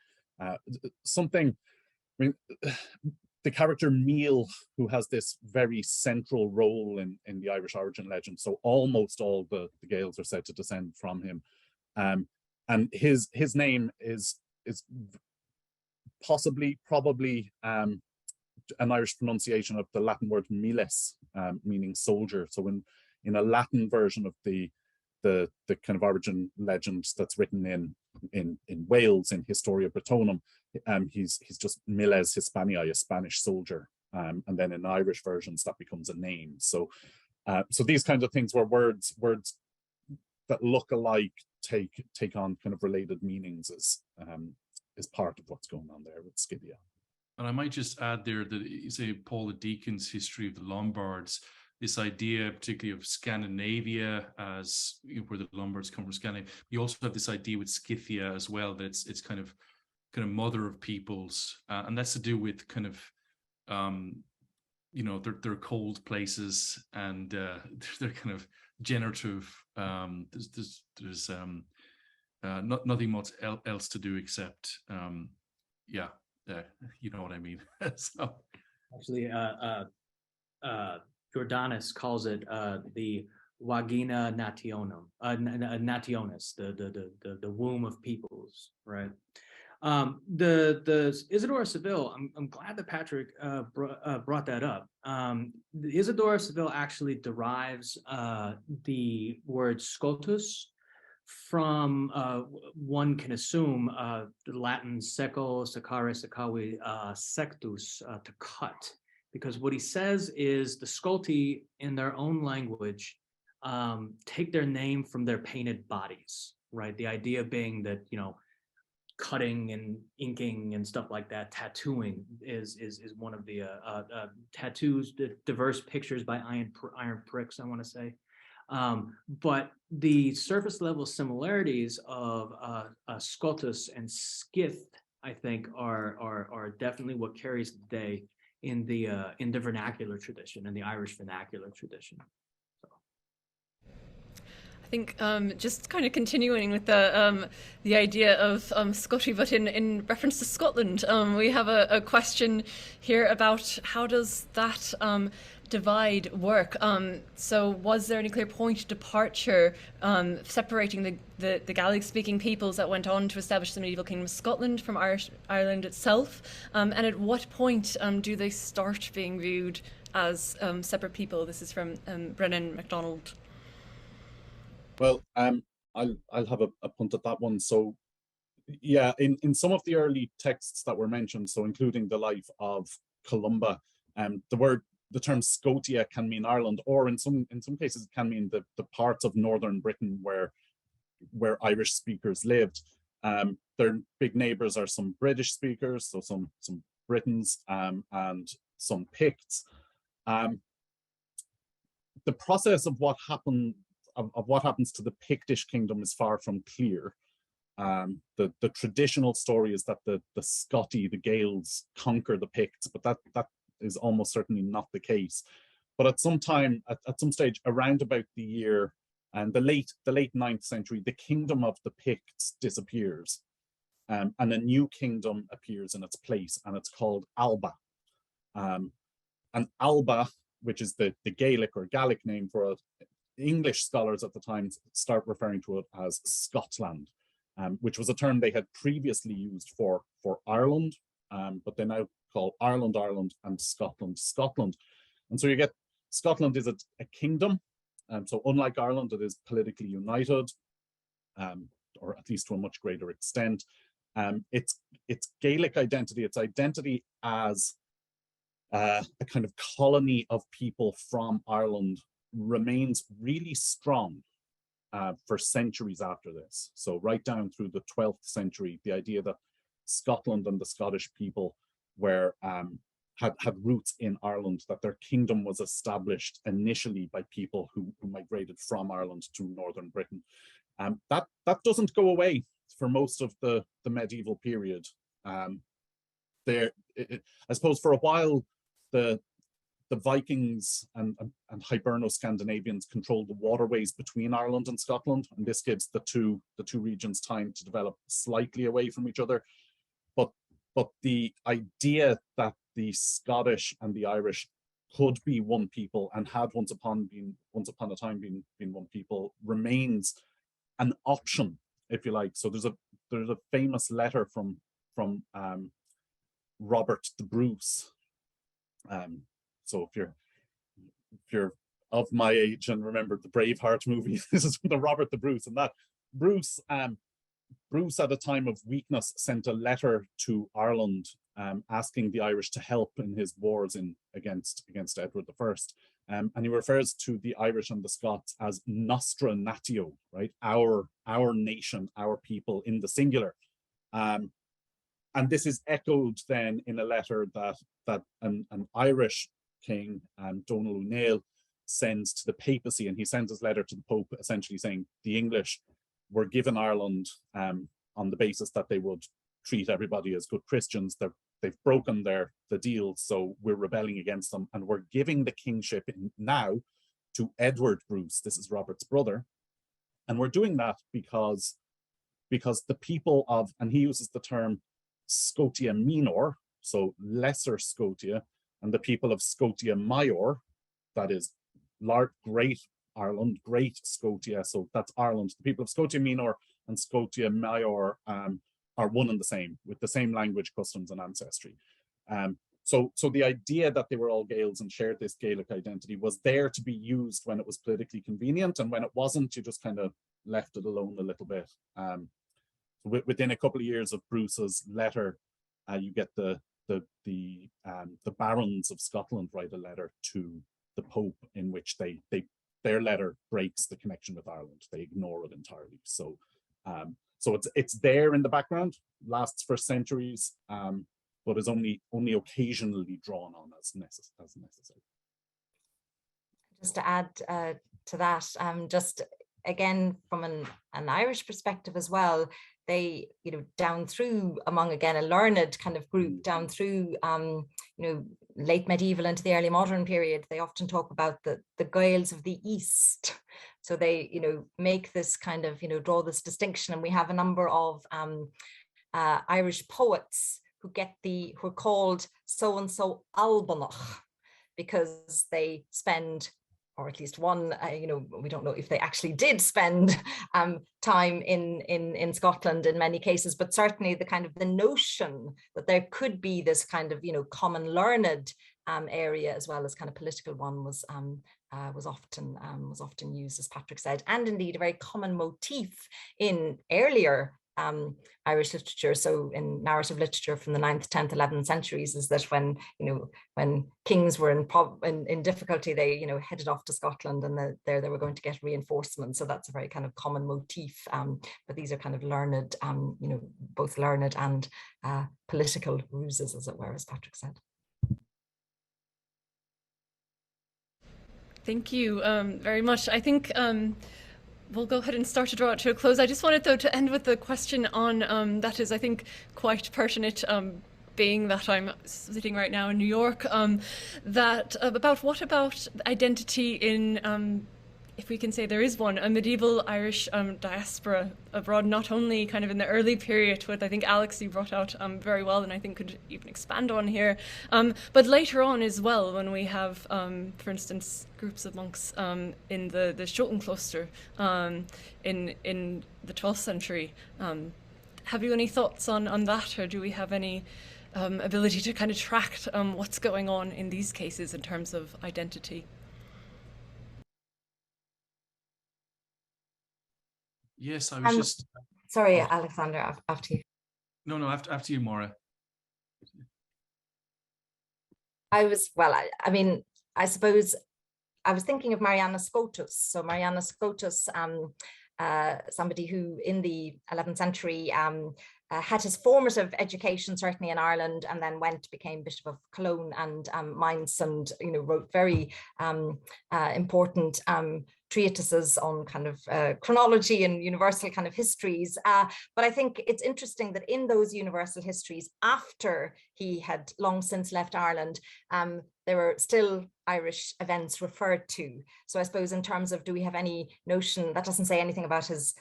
[SPEAKER 4] The character Meal, who has this very central role in the Irish origin legend, so almost all the Gaels are said to descend from him. And his name is probably an Irish pronunciation of the Latin word miles, meaning soldier. So in a Latin version of the kind of origin legend that's written in Wales in Historia Britonum, he's just Miles Hispaniae, a Spanish soldier, and then in Irish versions that becomes a name. So these kinds of things where words that look alike take on kind of related meanings is part of what's going on there with Scythia.
[SPEAKER 3] And I might just add there that you say Paul the Deacon's history of the Lombards, this idea particularly of Scandinavia as where the Lombards come from Scandinavia. You also have this idea with Scythia as well, that it's kind of mother of peoples, and that's to do with kind of they're cold places, and they're kind of generative. There's nothing much else to do except you know what I mean. So
[SPEAKER 2] actually, Jordanus calls it the vagina nationis, the womb of peoples, right? The Isidore of Seville, I'm glad that Patrick brought that up. The Isidore of Seville actually derives the word scotus from, one can assume, the Latin seco, secare, secavi, sectus, to cut. Because what he says is the Scolti in their own language take their name from their painted bodies, right? The idea being that, cutting and inking and stuff like that, tattooing is one of the tattoos, the diverse pictures by iron pricks, I want to say. But the surface level similarities of Scotus and Scyth, I think, are definitely what carries the day in the vernacular tradition, in the Irish vernacular tradition.
[SPEAKER 1] I think just kind of continuing with the idea of Scotty, but in reference to Scotland, we have a question here about how does that divide work? So was there any clear point of departure separating the Gaelic-speaking peoples that went on to establish the medieval kingdom of Scotland from Ireland itself? And at what point do they start being viewed as separate people? This is from Brennan MacDonald.
[SPEAKER 4] Well, I'll have a punt at that one. So Yeah, in some of the early texts that were mentioned, so including the life of Columba, the term Scotia can mean Ireland, or in some cases it can mean the parts of northern Britain where Irish speakers lived. Their big neighbors are some British speakers, so some Britons and some Picts. The process of what happens to the Pictish kingdom is far from clear. The traditional story is that the Scotti, the Gaels, conquer the Picts, but that is almost certainly not the case. But at some time, at some stage around about the year and the late 9th century, the kingdom of the Picts disappears, and a new kingdom appears in its place, and it's called Alba. And Alba, which is the Gaelic or Gallic name for it, English scholars at the time start referring to it as Scotland, which was a term they had previously used for Ireland, but they now call Ireland, Ireland, and Scotland, Scotland. And so you get Scotland is a kingdom. So unlike Ireland, it is politically united, or at least to a much greater extent. Its Gaelic identity, its identity as a kind of colony of people from Ireland remains really strong for centuries after this. So right down through the 12th century, the idea that Scotland and the Scottish people were had roots in Ireland, that their kingdom was established initially by people who migrated from Ireland to northern Britain. That doesn't go away for most of the medieval period. I suppose for a while, the Vikings and Hiberno-Scandinavians controlled the waterways between Ireland and Scotland, and this gives the two regions time to develop slightly away from each other. But the idea that the Scottish and the Irish could be one people and had once upon a time been one people remains an option, if you like. So there's a famous letter from Robert the Bruce. So if you're of my age and remember the Braveheart movie, this is from the Robert the Bruce, and that Bruce at a time of weakness sent a letter to Ireland asking the Irish to help in his wars against Edward I. And he refers to the Irish and the Scots as nostra natio, right? Our nation, our people in the singular. And this is echoed then in a letter that an Irish king, Donal O'Neill, sends to the papacy, and he sends his letter to the Pope essentially saying the English were given Ireland on the basis that they would treat everybody as good Christians. They've broken the deal, so we're rebelling against them, and we're giving the kingship now to Edward Bruce. This is Robert's brother, and we're doing that because the people of, and he uses the term Scotia Minor, so Lesser Scotia, and the people of Scotia Major, that is Great Ireland, Great Scotia, so that's Ireland. The people of Scotia Minor and Scotia Major are one and the same, with the same language, customs, and ancestry. So the idea that they were all Gaels and shared this Gaelic identity was there to be used when it was politically convenient, and when it wasn't, you just kind of left it alone a little bit. Within a couple of years of Bruce's letter, you get the barons of Scotland write a letter to the Pope in which their letter breaks the connection with Ireland. They ignore it entirely. So it's there in the background, lasts for centuries, but is only occasionally drawn on as necessary.
[SPEAKER 5] Just to add to that, just again from an Irish perspective as well, they, down through among, again, a learned kind of group down through, late medieval into the early modern period, they often talk about the Gaels of the East. So they, make this kind of, draw this distinction. And we have a number of Irish poets who are called so-and-so Albanach, because they spend, or at least one, we don't know if they actually did spend time in Scotland in many cases, but certainly the notion that there could be this kind of, common learned area as well as kind of political one was often used, as Patrick said, and indeed a very common motif in earlier Irish literature, so in narrative literature from the 9th, 10th, 11th centuries, is that when kings were in difficulty, they headed off to Scotland, and there they were going to get reinforcements. So that's a very kind of common motif. But these are kind of learned, both learned and political ruses, as it were, as Patrick said.
[SPEAKER 1] Thank you very much. I think we'll go ahead and start to draw it to a close. I just wanted, though, to end with a question on that is, I think, quite pertinent, being that I'm sitting right now in New York, about what about identity in, if we can say there is one, a medieval Irish diaspora abroad, not only kind of in the early period, with I think Alex you brought out very well, and I think could even expand on here, but later on as well, when we have, for instance, groups of monks in the Schotencloster in the 12th century. Have you any thoughts on that, or do we have any ability to kind of track what's going on in these cases in terms of identity?
[SPEAKER 3] Yes, I was just...
[SPEAKER 5] Sorry, Alexander, after you.
[SPEAKER 3] No, after you, Máire.
[SPEAKER 5] I suppose I was thinking of Mariana Scotus. So Mariana Scotus, somebody who in the 11th century had his formative education certainly in Ireland, and then became Bishop of Cologne and Mainz, and wrote very important treatises on kind of chronology and universal kind of histories. But I think it's interesting that in those universal histories, after he had long since left Ireland, there were still Irish events referred to. So I suppose in terms of, do we have any notion, that doesn't say anything about his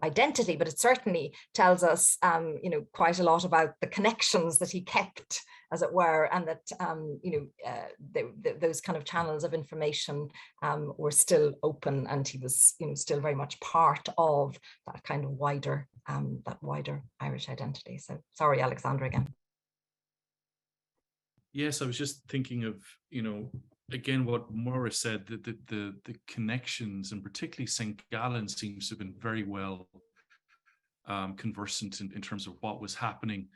[SPEAKER 5] identity, but it certainly tells us, quite a lot about the connections that he kept, as it were, and that, those kind of channels of information were still open, and he was, still very much part of that kind of wider Irish identity. So sorry, Alexandra, again.
[SPEAKER 3] Yes, I was just thinking of, again, what Máire said, that the connections, and particularly St. Gallen seems to have been very well conversant in terms of what was happening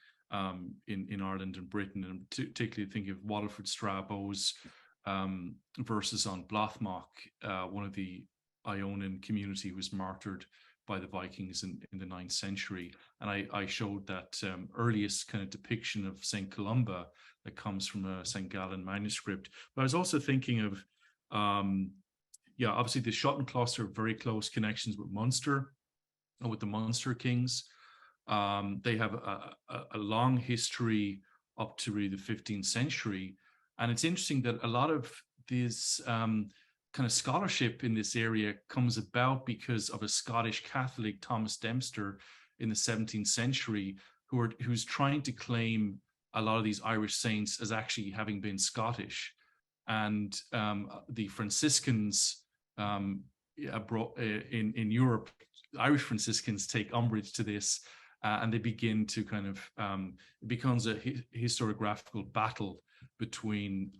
[SPEAKER 3] in Ireland and Britain, and particularly thinking of Waterford Strabo's verses on Blathmock, one of the Ionian community who was martyred by the Vikings in the 9th century. And I showed that earliest kind of depiction of St. Columba that comes from a St. Gallen manuscript. But I was also thinking of, obviously the Schotencloster have very close connections with Munster and with the Munster kings. They have a long history up to really the 15th century. And it's interesting that a lot of this kind of scholarship in this area comes about because of a Scottish Catholic, Thomas Dempster, in the 17th century, who's trying to claim a lot of these Irish saints as actually having been Scottish. And the Franciscans in Europe, Irish Franciscans take umbrage to this, and they begin to kind of, it becomes a historiographical battle between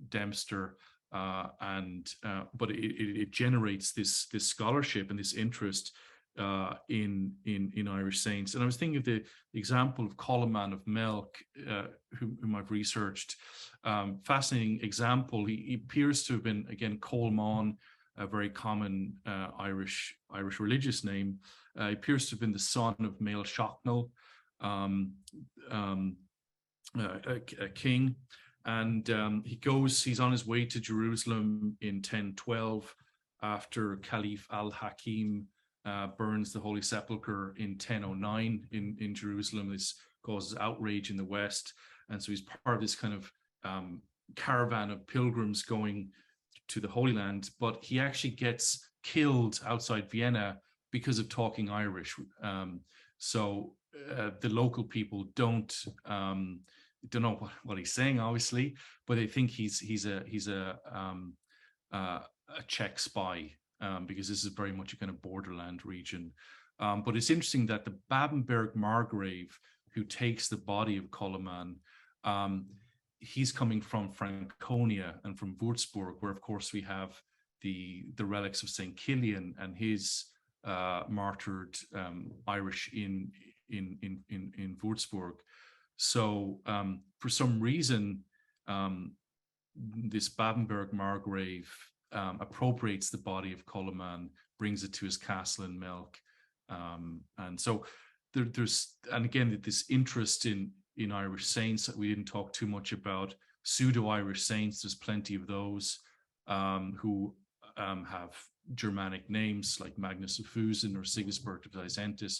[SPEAKER 3] Dempster but it generates this scholarship and this interest in Irish saints. And I was thinking of the example of Columban of Melk, whom I've researched. Fascinating example. He appears to have been, again, Colman, a very common Irish religious name. He appears to have been the son of Mael Shocknell, a king. And he's on his way to Jerusalem in 1012 after Caliph al-Hakim burns the Holy Sepulchre in 1009 in Jerusalem. This causes outrage in the West. And so he's part of this kind of caravan of pilgrims going to the Holy Land, but he actually gets killed outside Vienna because of talking Irish. So the local people don't know what he's saying, obviously, but they think he's a Czech spy, because this is very much a kind of borderland region. But it's interesting that the Babenberg Margrave, who takes the body of Columban, he's coming from Franconia and from Würzburg, where of course we have the relics of St. Kilian and his martyred Irish in in Würzburg. So for some reason, this Babenberg Margrave appropriates the body of Columban, brings it to his castle in Melk, and so there's again this interest in Irish saints that we didn't talk too much about. Pseudo-Irish saints, there's plenty of those who have Germanic names like Magnus of Fusen or Sigisbert of Byzantium,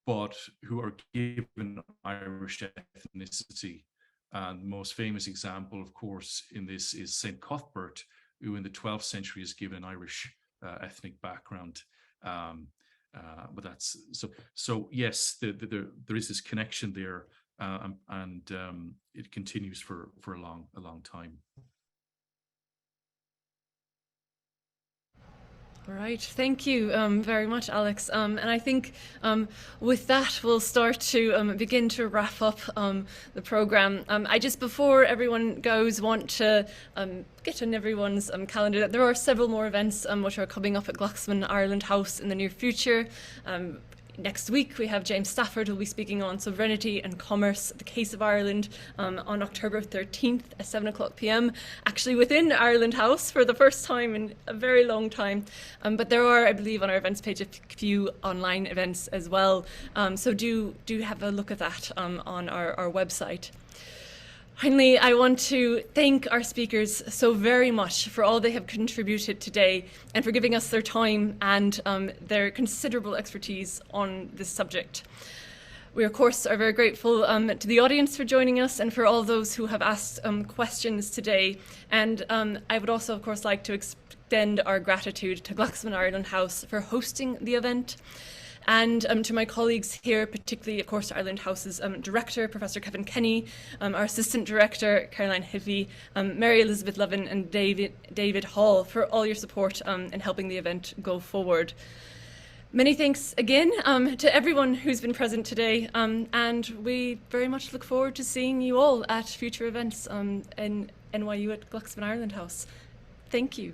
[SPEAKER 3] but who are given Irish ethnicity. And the most famous example, of course, in this is St. Cuthbert, who in the 12th century is given an Irish ethnic background. But that's so yes, there is this connection there, and it continues for a long time.
[SPEAKER 1] All right, thank you very much, Alex. And I think with that, we'll start to begin to wrap up the program. I just, before everyone goes, want to get on everyone's calendar that there are several more events which are coming up at Glucksman Ireland House in the near future. Next week, we have James Stafford who will be speaking on sovereignty and commerce, the case of Ireland, on October 13th at 7:00 p.m. Actually within Ireland House for the first time in a very long time. But there are, I believe, on our events page a few online events as well. So do have a look at that on our website. Finally, I want to thank our speakers so very much for all they have contributed today and for giving us their time and their considerable expertise on this subject. We, of course, are very grateful to the audience for joining us and for all those who have asked questions today. And I would also, of course, like to extend our gratitude to Glucksman Ireland House for hosting the event. And to my colleagues here, particularly, of course, Ireland House's director, Professor Kevin Kenny, our assistant director, Caroline Hivey, Mary Elizabeth Levin, and David Hall for all your support in helping the event go forward. Many thanks again to everyone who's been present today, and we very much look forward to seeing you all at future events in NYU at Glucksman Ireland House. Thank you.